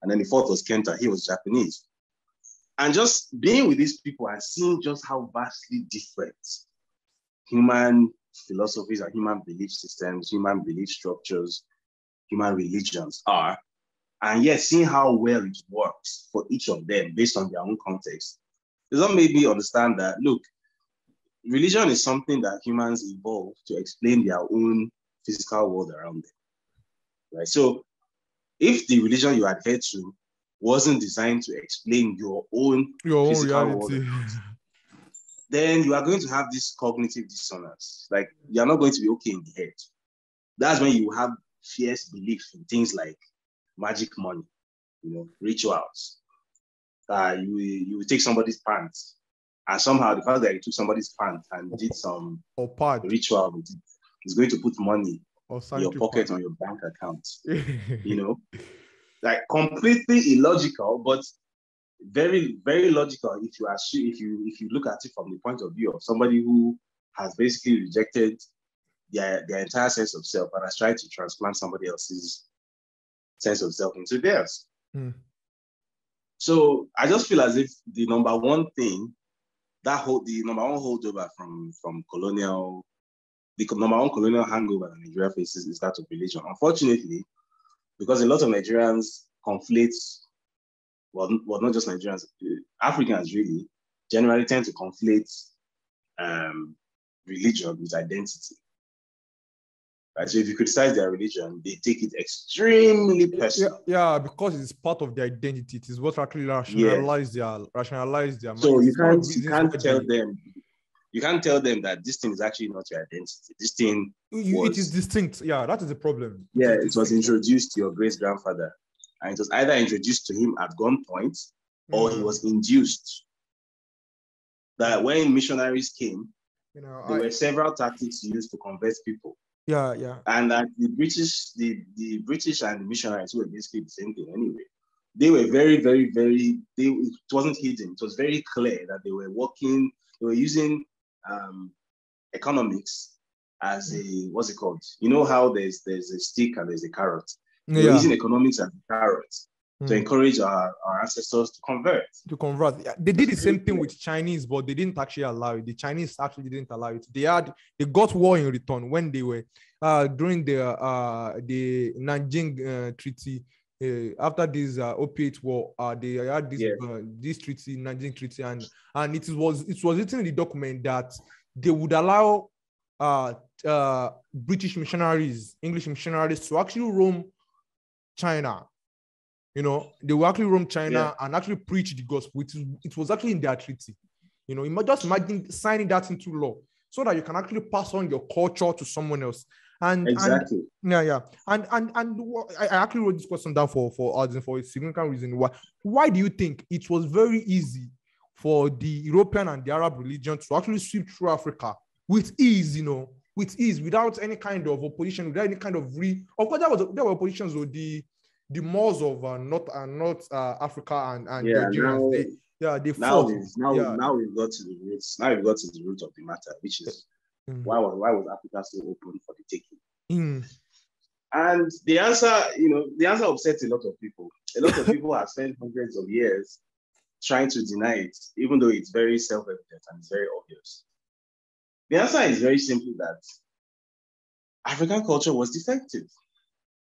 And then the fourth was Kenta. He was Japanese. And just being with these people and seeing just how vastly different human philosophies and human belief systems, human belief structures, human religions are, and yet seeing how well it works for each of them based on their own context, does not make me understand that, look, religion is something that humans evolve to explain their own physical world around them, right? So if the religion you adhere to wasn't designed to explain your own physical world reality, then you are going to have this cognitive dissonance. Like, you're not going to be okay in the head. That's when you have fierce belief in things like magic money, rituals. You will take somebody's pants, and somehow the fact that you took somebody's pants and did some ritual with it is going to put money in your pocket on your bank account. Like, completely illogical, but very, very logical if you look at it from the point of view of somebody who has basically rejected their entire sense of self and has tried to transplant somebody else's sense of self into theirs. So I just feel as if the number one holdover from colonial, the number one colonial hangover that Nigeria faces is that of religion. Unfortunately, because a lot of Nigerians conflate, well, not just Nigerians, Africans really generally tend to conflate religion with identity. Right? So if you criticize their religion, they take it extremely personal. Yeah, because it's part of their identity. It is what actually rationalize their mind. So you can't tell them that this thing is actually not your identity. This thing it is distinct. Yeah, that is the problem. It was introduced to your great grandfather, and it was either introduced to him at gunpoint or he was induced. That when missionaries came, there were several tactics used to convert people. Yeah. And that the British and the missionaries, who were basically the same thing anyway, they were very, very, very, it wasn't hidden. It was very clear that they were using economics as a, what's it called? You know how there's a stick and there's a carrot. They were using economics as a carrot to encourage our ancestors to convert. They did the same thing with Chinese, but they didn't actually allow it. The Chinese actually didn't allow it. They got war in return when they were during the Nanjing Treaty. After this opiate war, they had this treaty, Nanjing Treaty, and it was written in the document that they would allow British missionaries, English missionaries, to actually roam China. They will actually roam China and actually preach the gospel. It was actually in their treaty. Just imagine signing that into law so that you can actually pass on your culture to someone else. Exactly. And I actually wrote this question down for a significant reason. Why do you think it was very easy for the European and the Arab religion to actually sweep through Africa with ease, without any kind of opposition, without any kind of of course there were oppositions with the Moors of North Africa and Nigerians. They fought. Now we've got to the roots. Now we've got to the root of the matter, which is why was Africa so open for the taking? And the answer upsets a lot of people. A lot of people have spent hundreds of years trying to deny it, even though it's very self-evident and it's very obvious. The answer is very simply that African culture was defective.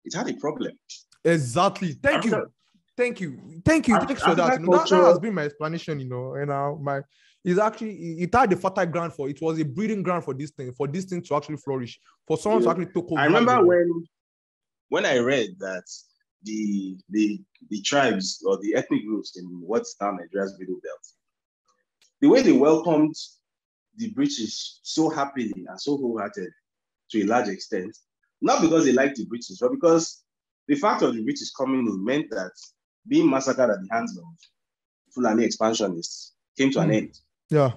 It had a problem. Exactly. Thank you. Thanks for that. That has been my explanation. It had the fertile ground for it. Was a breeding ground for this thing to actually flourish, for someone to actually take over. I remember when I read that the tribes or the ethnic groups in what's now Nigeria's Middle Belt, the way they welcomed the British so happily and so wholehearted to a large extent, not because they liked the British, but because the fact of the British coming in meant that being massacred at the hands of Fulani expansionists came to an end. Yeah.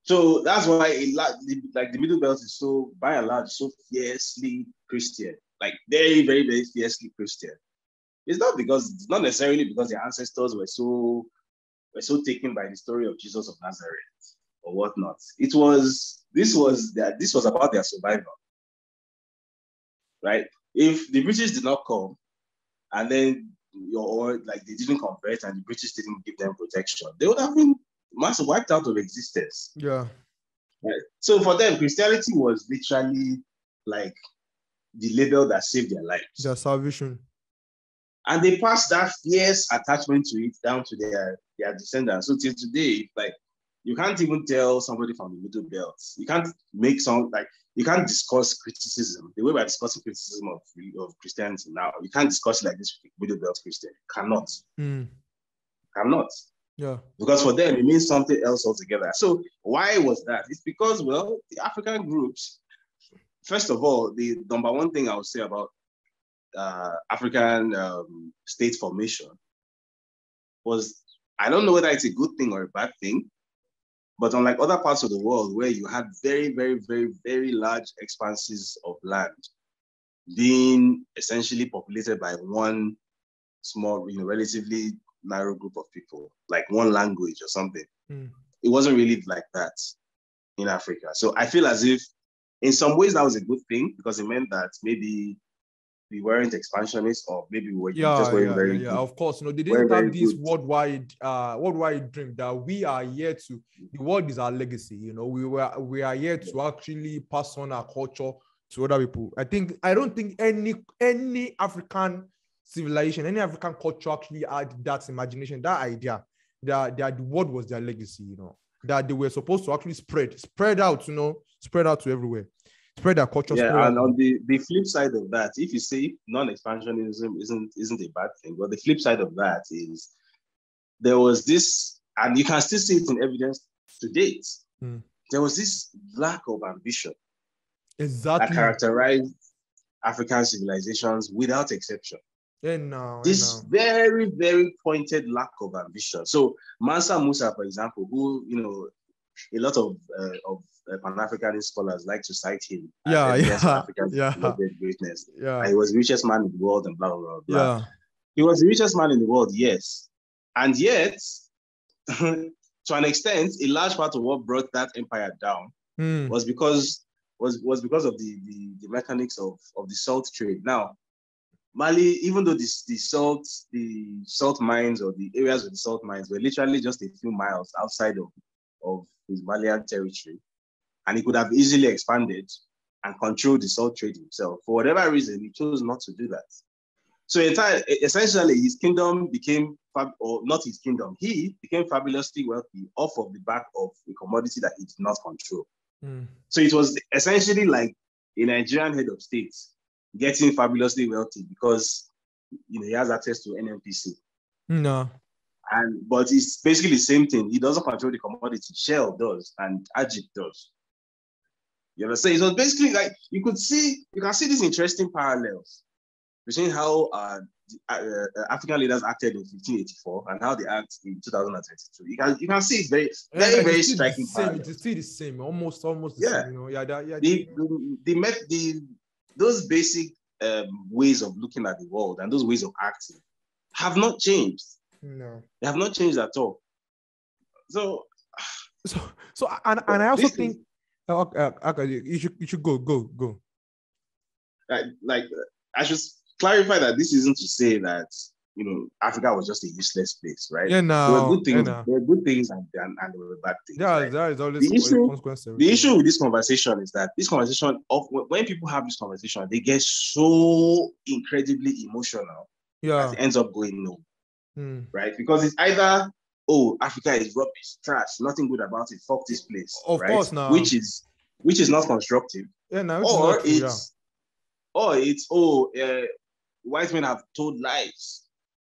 So that's why the Middle Belt is so, by and large, so fiercely Christian, like very, very, very fiercely Christian. It's not necessarily because their ancestors were so taken by the story of Jesus of Nazareth or whatnot. This was about their survival, right? If the British did not come, and then they didn't convert, and the British didn't give them protection, they would have been wiped out of existence. Yeah. Right? So for them, Christianity was literally like the label that saved their lives. Their salvation. And they passed that fierce attachment to it down to their descendants. So till today, like, you can't even tell somebody from the middle belt. You can't make some, like, you can't discuss criticism the way we're discussing criticism of Christianity now. You can't discuss it like this with middle belt Christian. You cannot. Cannot. Yeah. Because for them, it means something else altogether. So why was that? It's because, well, the African groups, first of all, the number one thing I would say about African state formation was, I don't know whether it's a good thing or a bad thing, but unlike other parts of the world where you had very, very, very, very large expanses of land being essentially populated by one small, relatively narrow group of people, like one language or something. It wasn't really like that in Africa. So I feel as if in some ways that was a good thing, because it meant that maybe we weren't expansionists, or maybe we were just weren't very good. Of course, they didn't have this worldwide dream that we are here to. The world is our legacy. We are here to actually pass on our culture to other people. I don't think any African civilization, any African culture actually had that imagination, that idea that the world was their legacy. That they were supposed to actually spread out. Spread out to everywhere. Spread their culture. Yeah, and on the flip side of that, if you say non-expansionism isn't a bad thing, but the flip side of that is there was this, and you can still see it in evidence to date. There was this lack of ambition that characterized African civilizations without exception. This very, very pointed lack of ambition. So Mansa Musa, for example, who a lot of Pan-Africanist scholars like to cite him as evidence of Africa's greatness. And he was the richest man in the world and blah, blah, blah. He was the richest man in the world, yes. And yet, to an extent, a large part of what brought that empire down was because of the mechanics of the salt trade. Now, Mali, even though the salt mines, or the areas of the salt mines, were literally just a few miles outside of his Malian territory, and he could have easily expanded and controlled the salt trade himself. For whatever reason, he chose not to do that. So essentially, his kingdom became, or not his kingdom, he became fabulously wealthy off of the back of a commodity that he did not control. So it was essentially like a Nigerian head of state getting fabulously wealthy because he has access to NNPC. But it's basically the same thing. He doesn't control the commodity. Shell does, and Ajib does. You understand? So basically, like, you can see these interesting parallels between how African leaders acted in 1584 and how they act in 2022. You can see it's very, very, very striking. It's still the same, almost the same. Those basic ways of looking at the world and those ways of acting have not changed. No, they have not changed at all. So I also think you should go. Like I should clarify that this isn't to say that Africa was just a useless place, right? There were good things. There were good things and there were bad things. There is always the issue with this conversation is that this conversation, when people have this conversation, they get so incredibly emotional. That it ends up going nowhere. Right? Because it's either, Africa is rubbish, trash, nothing good about it, fuck this place. Of course, now. Which is not constructive. White men have told lies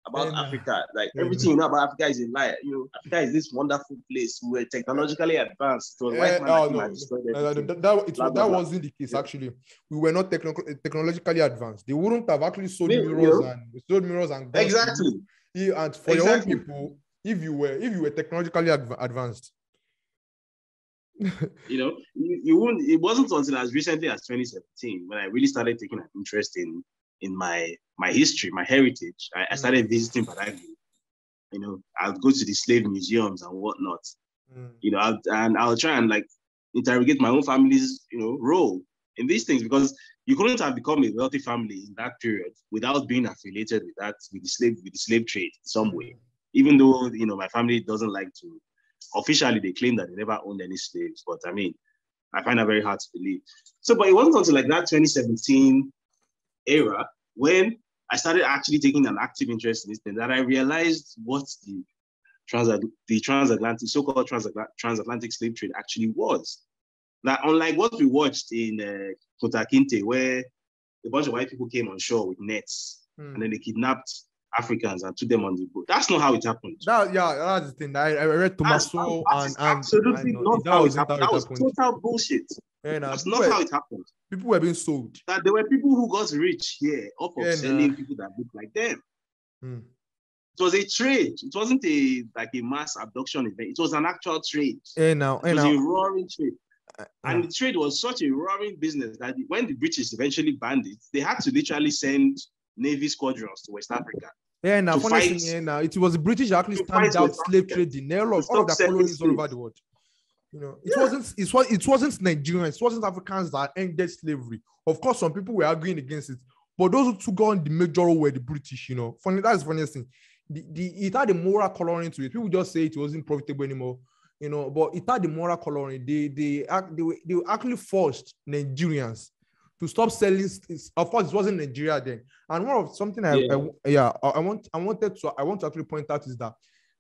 about Africa. Like everything you know about Africa is a lie. Africa is this wonderful place. We were technologically advanced. So white man that wasn't the case. Actually, we were not technologically advanced. They wouldn't have actually sold mirrors and guns. Exactly. And for your own people, if you were technologically advanced, you wouldn't. It wasn't until as recently as 2017 when I really started taking an interest in my history, my heritage. I started visiting Badagry. I'll go to the slave museums and whatnot. I'll try and interrogate my own family's role in these things, because you couldn't have become a wealthy family in that period without being affiliated with the slave trade in some way. Even though my family doesn't like to officially, they claim that they never owned any slaves, but I mean, I find that very hard to believe. So, but it wasn't until that 2017 era when I started actually taking an active interest in this thing, that I realized what the transatlantic, so-called transatlantic slave trade actually was. Now, unlike what we watched in Kota Kinte, where a bunch of white people came on shore with nets and then they kidnapped Africans and took them on the boat. That's not how it happened. That's the thing. I read Tommaso and absolutely not how it happened. That was total bullshit. That's not how it happened. People were being sold. That there were people who got rich here off of selling people that look like them. It was a trade. It wasn't a mass abduction event. It was an actual trade. It was a roaring trade. And the trade was such a roaring business that when the British eventually banned it, they had to literally send Navy squadrons to West Africa. It was the British that actually stamped out slave trade in all of their colonies all over the world. It wasn't Nigerians, it wasn't Africans that ended slavery. Of course, some people were arguing against it, but those who took on the major role were the British. That's the funniest thing. It had a moral coloring to it. People just say it wasn't profitable anymore. But it had the moral coloring. They actually forced Nigerians to stop selling. Of course, it wasn't Nigeria then. And one of something I want to actually point out is that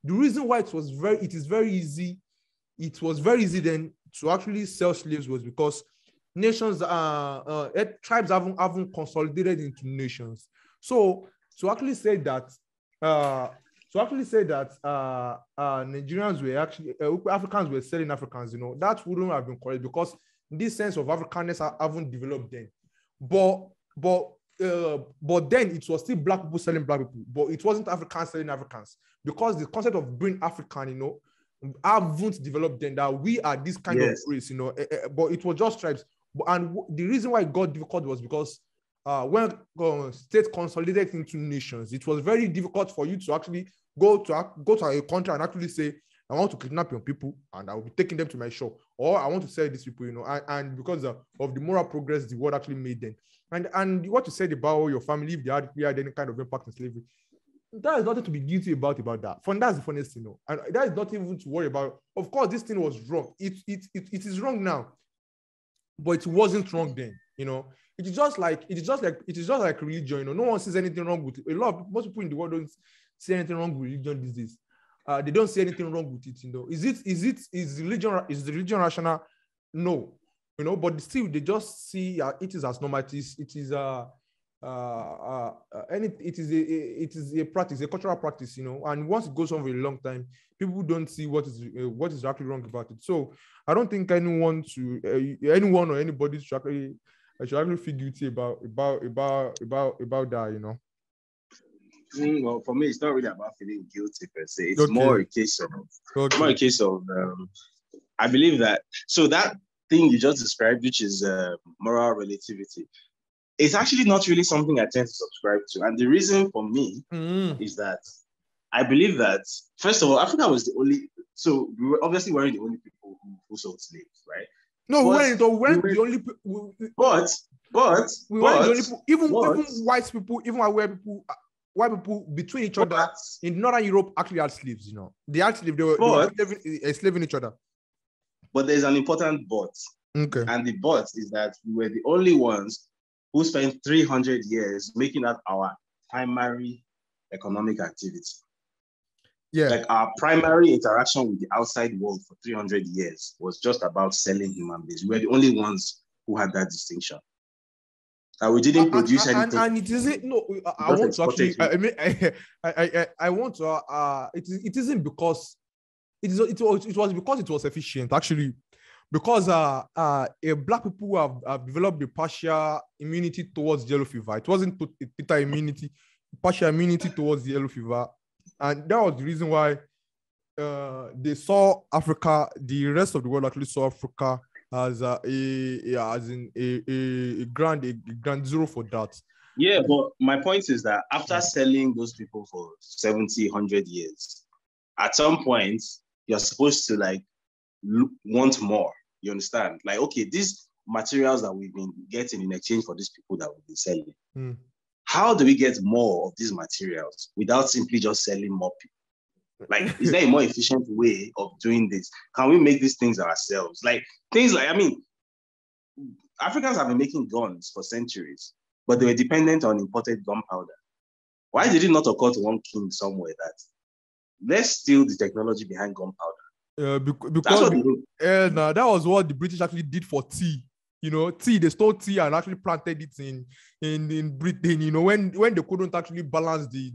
the reason why it was very easy then to actually sell slaves was because nations, tribes haven't consolidated into nations. So actually say that. Nigerians were actually Africans were selling Africans, that wouldn't have been correct because this sense of Africanness haven't developed then. But then it was still black people selling black people, but it wasn't Africans selling Africans because the concept of being African, haven't developed then, that we are this kind of race, but it was just tribes. And the reason why it got difficult was because when states consolidated into nations, it was very difficult for you to actually go to a country and actually say, I want to kidnap your people and I will be taking them to my shop, or I want to sell these people, and because of the moral progress the world actually made then. And what you said about your family, if they had any kind of impact in slavery, there is nothing to be guilty about that. That's the funniest thing, and that is not even to worry about. Of course, this thing was wrong. It is wrong now, but it wasn't wrong then. It is just like religion. No one sees anything wrong with it. Most people in the world don't see anything wrong with religion these days. They don't see anything wrong with it. Is the religion rational? No, but still they just see it is as normal. It is a practice, a cultural practice, and once it goes on for a long time, people don't see what is actually wrong about it. So I don't think anyone or anybody should actually feel guilty about that, Well, for me, it's not really about feeling guilty per se. It's more a case of I believe that. So that thing you just described, which is moral relativity, it's actually not really something I tend to subscribe to. And the reason for me is that I believe that, first of all, Africa was the only. So we were obviously weren't the only people who sold slaves, right? No, we weren't the only people. We weren't the only people. Even white people, even white people between each other in Northern Europe actually had slaves. They had slaves. They were enslaving each other. But there's an important but. Okay. And the but is that we were the only ones who spent 300 years making that our primary economic activity. Yeah. Like our primary interaction with the outside world for 300 years was just about selling human beings. We were the only ones who had that distinction. We didn't produce anything. And it isn't. No, I want to actually. I want to. It isn't because it was because it was efficient actually, because black people have developed a partial immunity towards yellow fever. It wasn't total immunity, partial immunity towards the yellow fever, and that was the reason why they saw Africa. The rest of the world actually saw Africa as a grand zero for that. Yeah, but my point is that after selling those people for 70, 100 years, at some point, you're supposed to want more. You understand? Like, okay, these materials that we've been getting in exchange for these people that we've been selling, how do we get more of these materials without simply just selling more people? Like, is there a more efficient way of doing this? Can we make these things ourselves? Africans have been making guns for centuries, but they were dependent on imported gunpowder. Why did it not occur to one king somewhere that let's steal the technology behind gunpowder? Because that was what the British actually did for tea. Tea, they stole tea and actually planted it in Britain. When they couldn't actually balance the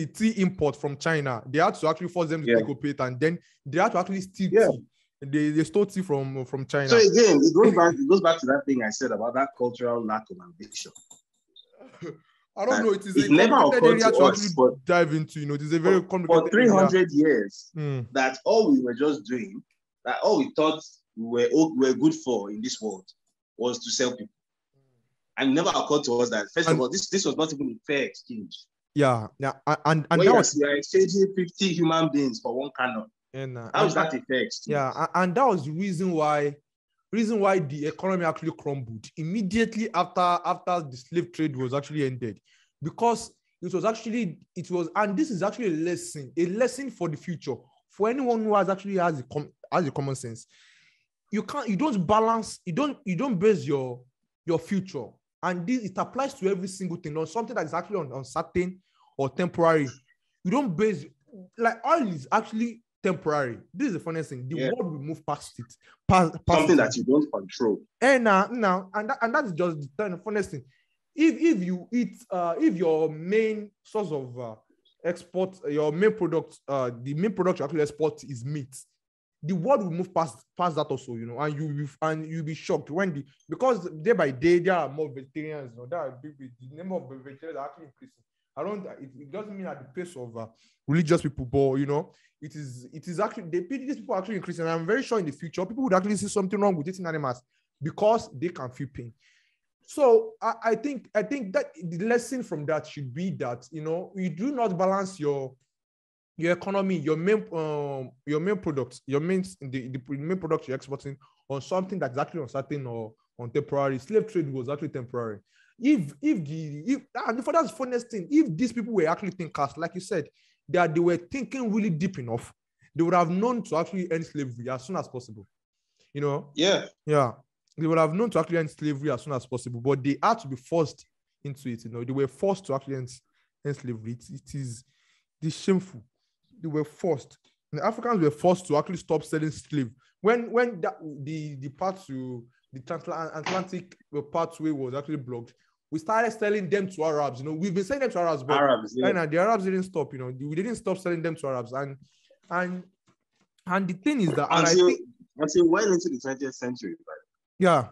tea import from China, they had to actually force them to take up it, and then they had to actually steal tea. They stole tea from China. So again, it goes back to that thing I said about that cultural lack of ambition. I don't know. It is it a never complicated area to us, actually dive into. It is a very complicated for 300 years. Mm. That all we were just doing, that all we thought we were good for in this world was to sell people. And it never occurred to us that first of all, this was not even a fair exchange. Yeah, and that was, we are exchanging 50 human beings for one cannon. How is that a fair exchange? Yeah, and that was the reason why the economy actually crumbled immediately after the slave trade was actually ended, because and this is actually a lesson for the future for anyone who has a common sense. You don't base your future, and it applies to every single thing on something that is actually uncertain or temporary. You don't base, like, oil is actually temporary. This is the funniest thing. The world will move past it. Something that you don't control. And that is just the funniest thing. If your main source of export, your main product, the main product you actually export is meat, the world will move past that also, and you'll be shocked because day by day there are more vegetarians. The number of vegetarians are actually increasing. It doesn't mean at the pace of religious people, but it is actually these people are actually increasing. And I'm very sure in the future people would actually see something wrong with eating animals because they can feel pain. So I think that the lesson from that should be that you do not balance your economy, your main products, the main product you're exporting on something that's actually uncertain or on temporary. Slave trade was actually temporary. And for that's the funniest thing, if these people were actually thinkers, like you said, that they were thinking really deep enough, they would have known to actually end slavery as soon as possible. Yeah. They would have known to actually end slavery as soon as possible, but they had to be forced into it. They were forced to actually end slavery. It is shameful. They were forced. The Africans were forced to actually stop selling slaves. When the path to the transatlantic pathway was actually blocked, we started selling them to Arabs. We've been selling them to Arabs, but the Arabs didn't stop. We didn't stop selling them to Arabs, and the thing is that until well into the 20th century. Right?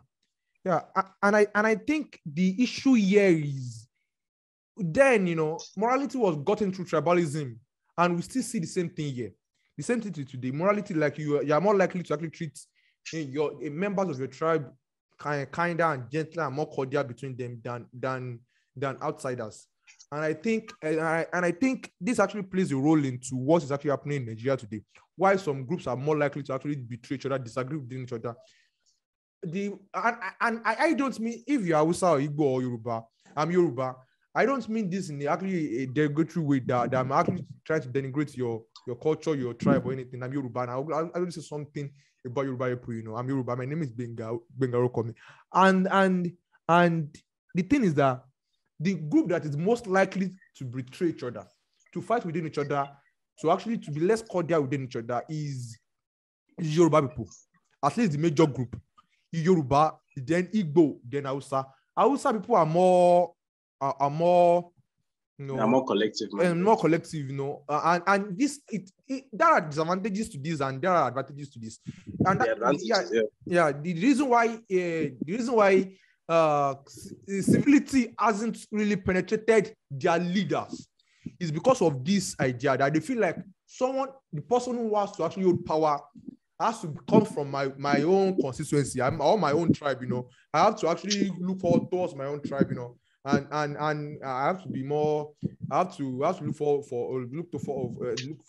Yeah, and I think the issue here is then morality was gotten through tribalism, and we still see the same thing here. The same thing today. Morality, like you are more likely to actually treat your members of your tribe kinder and gentler and more cordial between them than outsiders. And I think this actually plays a role into what is actually happening in Nigeria today. Why some groups are more likely to actually betray each other, disagree with each other. I don't mean if you're Hausa or Igbo or Yoruba, I'm Yoruba. I don't mean this in actually a derogatory way that I'm actually trying to denigrate your culture, your tribe, or anything. I'm Yoruba, and I will say something about Yoruba people. I'm Yoruba. My name is Bengaro Komi. And the thing is that the group that is most likely to betray each other, to fight within each other, to be less cordial within each other is Yoruba people. At least the major group. Yoruba, then Igbo, then Hausa. Hausa people are more they're more collective, and more collective, and this there are disadvantages to this and there are advantages to this. And the reason why civility hasn't really penetrated their leaders is because of this idea that they feel like the person who wants to actually hold power has to come from my own constituency, or my own tribe. I have to actually look towards my own tribe, and I have to be more. I have to look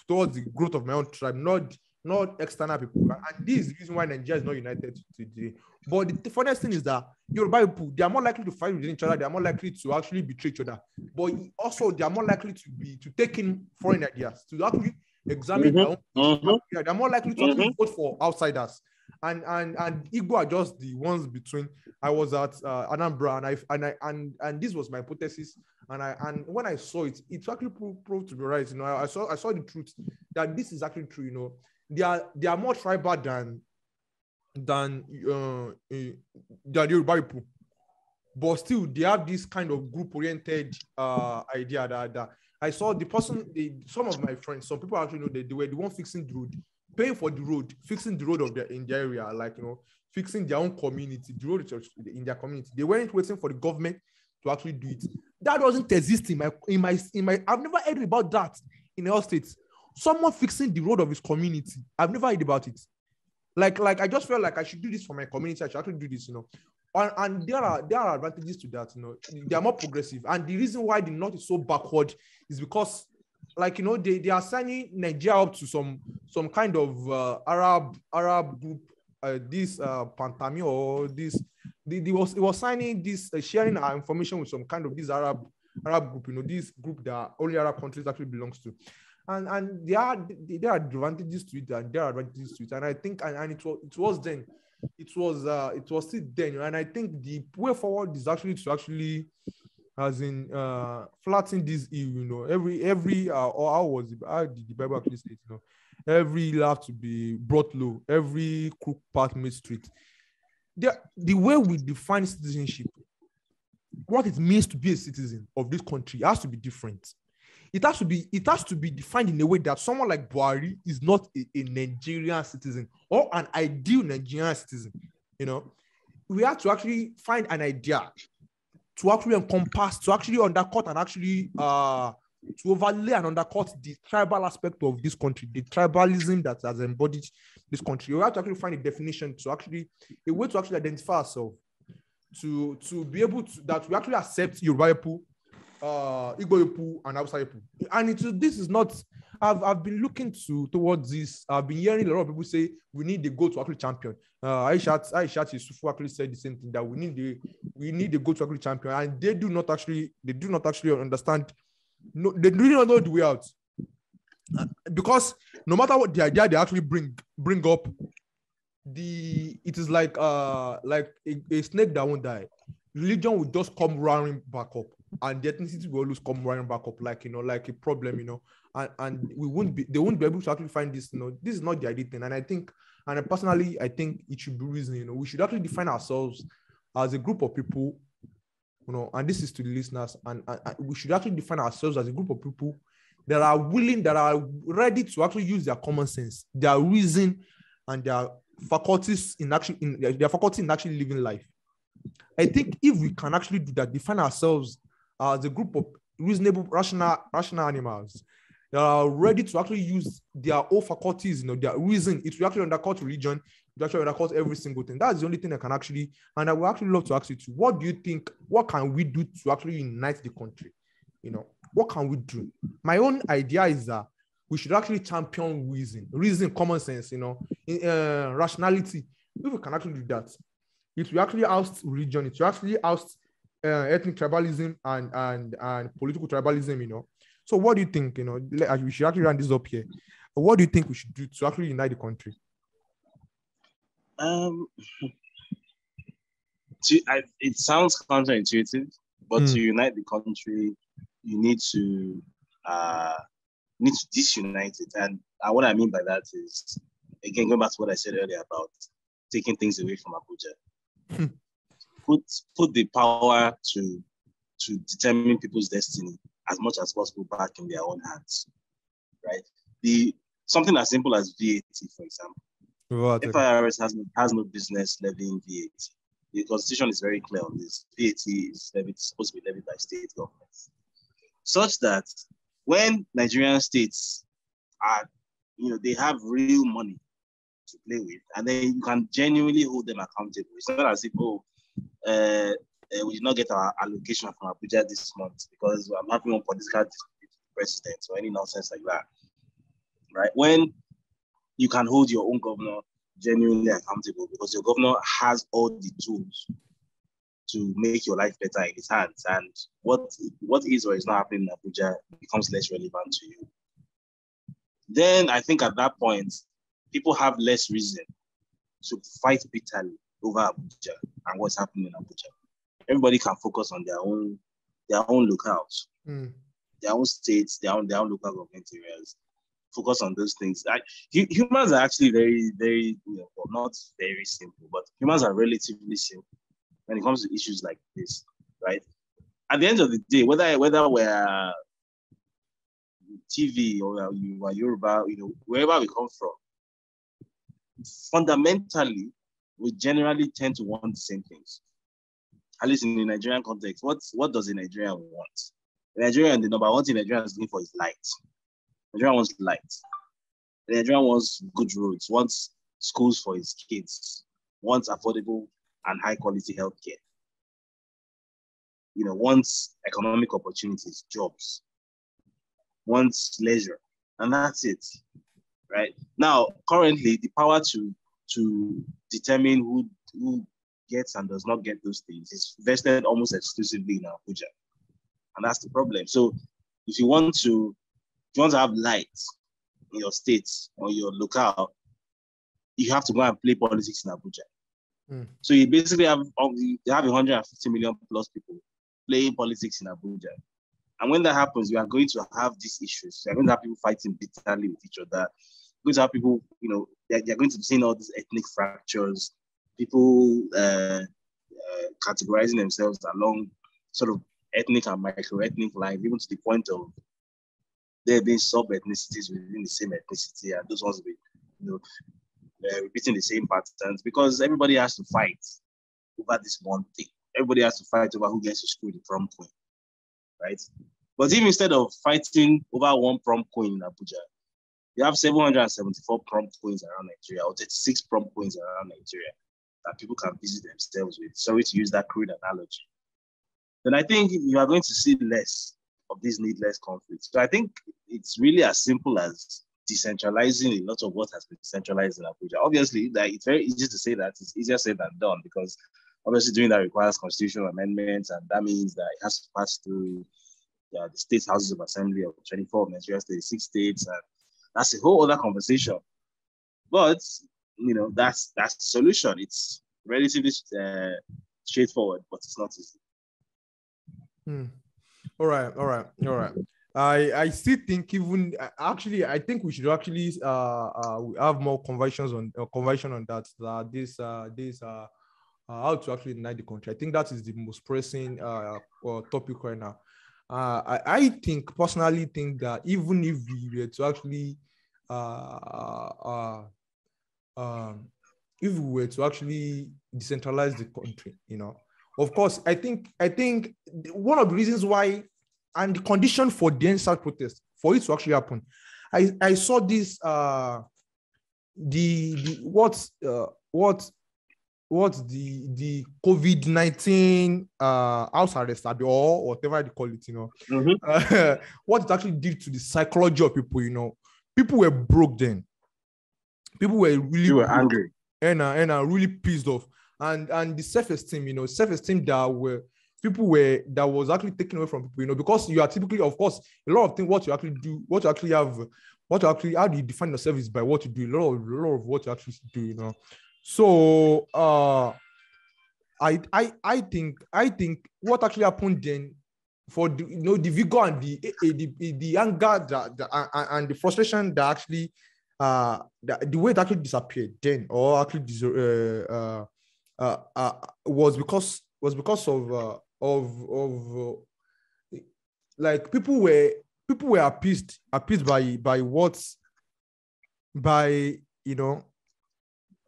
towards the growth of my own tribe, not external people. And this is the reason why Nigeria is not united today. But the funniest thing is that Yoruba people, they are more likely to fight within each other. They are more likely to actually betray each other. But also, they are more likely to take in foreign ideas, to actually examine their own. Yeah, they're more likely to actually vote for outsiders. And Igbo are just the ones between. I was at Anambra, and this was my hypothesis And when I saw it, it's actually proved to be right. You know, I saw the truth that this is actually true. You know, they are more tribal than the Yoruba people, but still they have this kind of group-oriented idea that I saw some of my friends, some people actually know that they were the one fixing the road, paying for the road, fixing the road in their area, like, you know, fixing their own community, the road in their community. They weren't waiting for the government to actually do it. That doesn't exist in my. I've never heard about that in all states. Someone fixing the road of his community. I've never heard about it. Like I just felt like I should do this for my community. I should actually do this, you know. And there are advantages to that, you know. They are more progressive. And the reason why the North is so backward is because, like, you know, they are signing Nigeria up to some kind of Arab group, this Pantami or this. It was signing this, sharing our information with some kind of this Arab group, you know, this group that only Arab countries actually belongs to. And there are advantages to it, and there are advantages to it. And I think, and it was then, it was still then. And I think the way forward is actually as in flatten this ill, you know. Every or how did the Bible actually say it, you know? Every ill have to be brought low, every crook path made straight. The way we define citizenship, what it means to be a citizen of this country, has to be different. It has to be defined in a way that someone like Buhari is not a Nigerian citizen or an ideal Nigerian citizen. You know, we have to actually find an idea to actually encompass, to actually undercut and actually to overlay and undercut the tribal aspect of this country, the tribalism that has embodied this country. We have to actually find a definition, a way to actually identify ourselves, to be able to, that we actually accept Yoruba people, Igbo people, and Hausa people. And this is not, I've been looking towards this. I've been hearing a lot of people say we need the go to actually champion. Aishat Yusufu actually said the same thing, that we need the go to actually champion, and they do not actually understand. No, they really don't know the way out, because no matter what the idea they actually bring up, it is like a snake that won't die. Religion will just come roaring back up, and the ethnicity will always come roaring back up, like, you know, like a problem, you know, and they won't be able to actually find this, you know. This is not the ideal thing. And personally, I think it should be reason, you know. We should actually define ourselves as a group of people, you know, and this is to the listeners, and we should actually define ourselves as a group of people that are willing, that are ready to actually use their common sense, their reason, and their faculties in actually living life. I think if we can actually do that, define ourselves as a group of reasonable, rational animals that are ready to actually use their own faculties, you know, their reason, it will actually undercut religion, it will actually undercut every single thing. That's the only thing I can actually, and I would actually love to ask you too, what do you think, what can we do to actually unite the country? You know, what can we do? My own idea is that we should actually champion reason, common sense, you know, rationality. If we can actually do that, it will actually oust religion, it will actually oust ethnic tribalism and political tribalism, you know. So what do you think, you know, we should actually run this up here. What do you think we should do to actually unite the country? It sounds counterintuitive, but to unite the country, you need to disunite it. And what I mean by that is, again, going back to what I said earlier about taking things away from Abuja. Put the power to determine people's destiny as much as possible back in their own hands, right? Something as simple as VAT, for example. FIRS has no business levying VAT. The constitution is very clear on this. VAT is supposed to be levied by state governments, such that when Nigerian states are, you know, they have real money to play with, and then you can genuinely hold them accountable. It's not as if, we did not get our allocation from Abuja this month because I'm having one political dispute with the president or any nonsense like that, right? When you can hold your own governor genuinely accountable because your governor has all the tools to make your life better in his hands, and what is or is not happening in Abuja becomes less relevant to you. Then I think at that point, people have less reason to fight bitterly over Abuja and what's happening in Abuja. Everybody can focus on their own their own locales, their own states, their own local government areas. Focus on those things. Humans are actually very, very, well, not very simple, but humans are relatively simple when it comes to issues like this, right? At the end of the day, whether we're TV or you are Yoruba, wherever we come from, fundamentally, we generally tend to want the same things. At least in the Nigerian context, what does a Nigerian want? The Nigerian, the number one thing Nigerian is looking for is light. Nigerian wants light. The Nigerian wants good roads, wants schools for his kids, wants affordable and high quality healthcare. Wants economic opportunities, jobs, wants leisure, and that's it. Right now, currently, the power to determine who gets and does not get those things is vested almost exclusively in Abuja, and that's the problem. So, if you want to have light in your state or your locale, you have to go and play politics in Abuja. So you basically have 150 million plus people playing politics in Abuja. And when that happens, you are going to have these issues. You're going to have people fighting bitterly with each other. You're going to have people, they're going to be seeing all these ethnic fractures, people categorizing themselves along sort of ethnic and micro-ethnic lines, even to the point of there being sub-ethnicities within the same ethnicity, and those ones will be, repeating the same patterns, because everybody has to fight over this one thing. Everybody has to fight over who gets to screw the prom queen, right? But if instead of fighting over one prom queen in Abuja, you have 774 prom queens around Nigeria, or 36 prom queens around Nigeria that people can visit themselves with. Sorry to use that crude analogy. Then I think you are going to see less of these needless conflicts. So I think it's really as simple as decentralizing a lot of what has been centralized in Abuja. Obviously, it's very easy to say that. It's easier said than done, because obviously doing that requires constitutional amendments, and that means that it has to pass through the state houses of assembly of 24 of Nigeria's 36 states, and that's a whole other conversation. But that's the solution. It's relatively straightforward, but it's not easy. All right. I still think I think we should actually have more conversion on that. This how to actually deny the country. I think that is the most pressing topic right now. I personally think that even if we were to actually if we were to actually decentralize the country, of course, I think one of the reasons why and the condition for the NSAS protest for it to actually happen, I saw this the COVID-19 house arrest or whatever they call it, what it actually did to the psychology of people. People were broke then. People were really angry and really pissed off, and the self-esteem that was actually taken away from people, because you are typically, of course, a lot of things, how do you define yourself is by what you do, a lot of what you actually do, So I think what actually happened then, for the vigor and the anger and the frustration that actually the way it actually disappeared then, or actually was because of like people were appeased by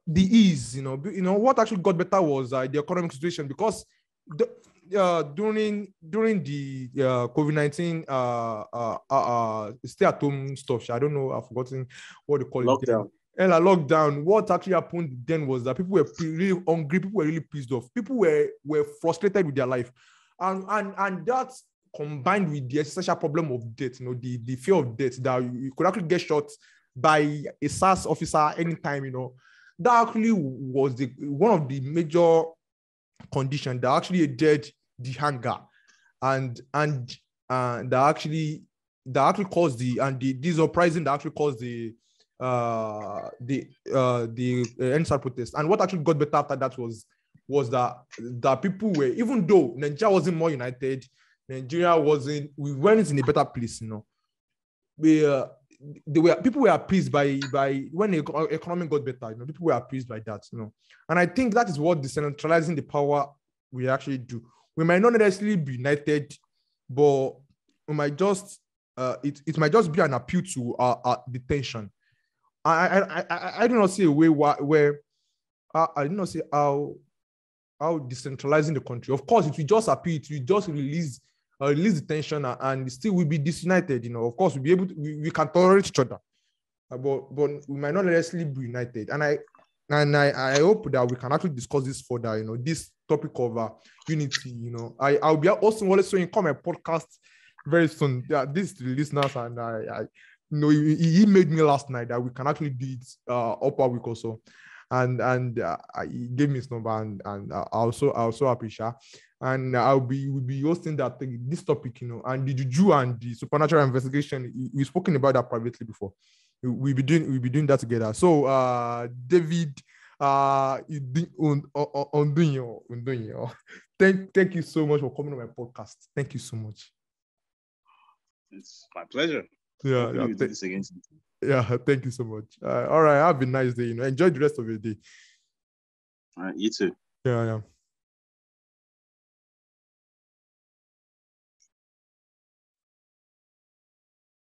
the ease, what actually got better was the economic situation, because during the COVID-19 stay-at-home stuff, I don't know, I've forgotten what they call lockdown. And a lockdown, what actually happened then was that people were really hungry, people were really pissed off, people were frustrated with their life, and that combined with the essential problem of death, the fear of death, that you could actually get shot by a SARS officer anytime, that actually was one of the major conditions that actually aided the hunger, and that actually caused this uprising that actually caused the NSAS protest. And what actually got better after that was that people were, even though Nigeria wasn't more united, Nigeria wasn't. We weren't in a better place, you know. People were appeased by when the economy got better. You know, people were appeased by that, you know. And I think that is what decentralizing the power we actually do. We might not necessarily be united, but we might just it might just be an appeal to the tension. I do not see a way where I do not see how decentralizing the country. Of course, it will just appeal, it will just release the tension, and still will be disunited. You know, of course, we'll be able to, we can tolerate each other, but we might not necessarily be united. And I hope that we can actually discuss this further. You know, this topic of unity. You know, I'll be also also in my podcast very soon. This to the listeners, and I you know, he made me last night that we can actually do it upper week or so. And he gave me his number, and I also appreciate. And we'll be hosting that thing, this topic, you know, and the juju and the supernatural investigation. We've spoken about that privately before. We'll be doing that together. So David, thank you so much for coming on my podcast. Thank you so much. It's my pleasure. Yeah, we'll do this again. Yeah, thank you so much. All right, have a nice day. You know, enjoy the rest of your day. All right, you too. Yeah.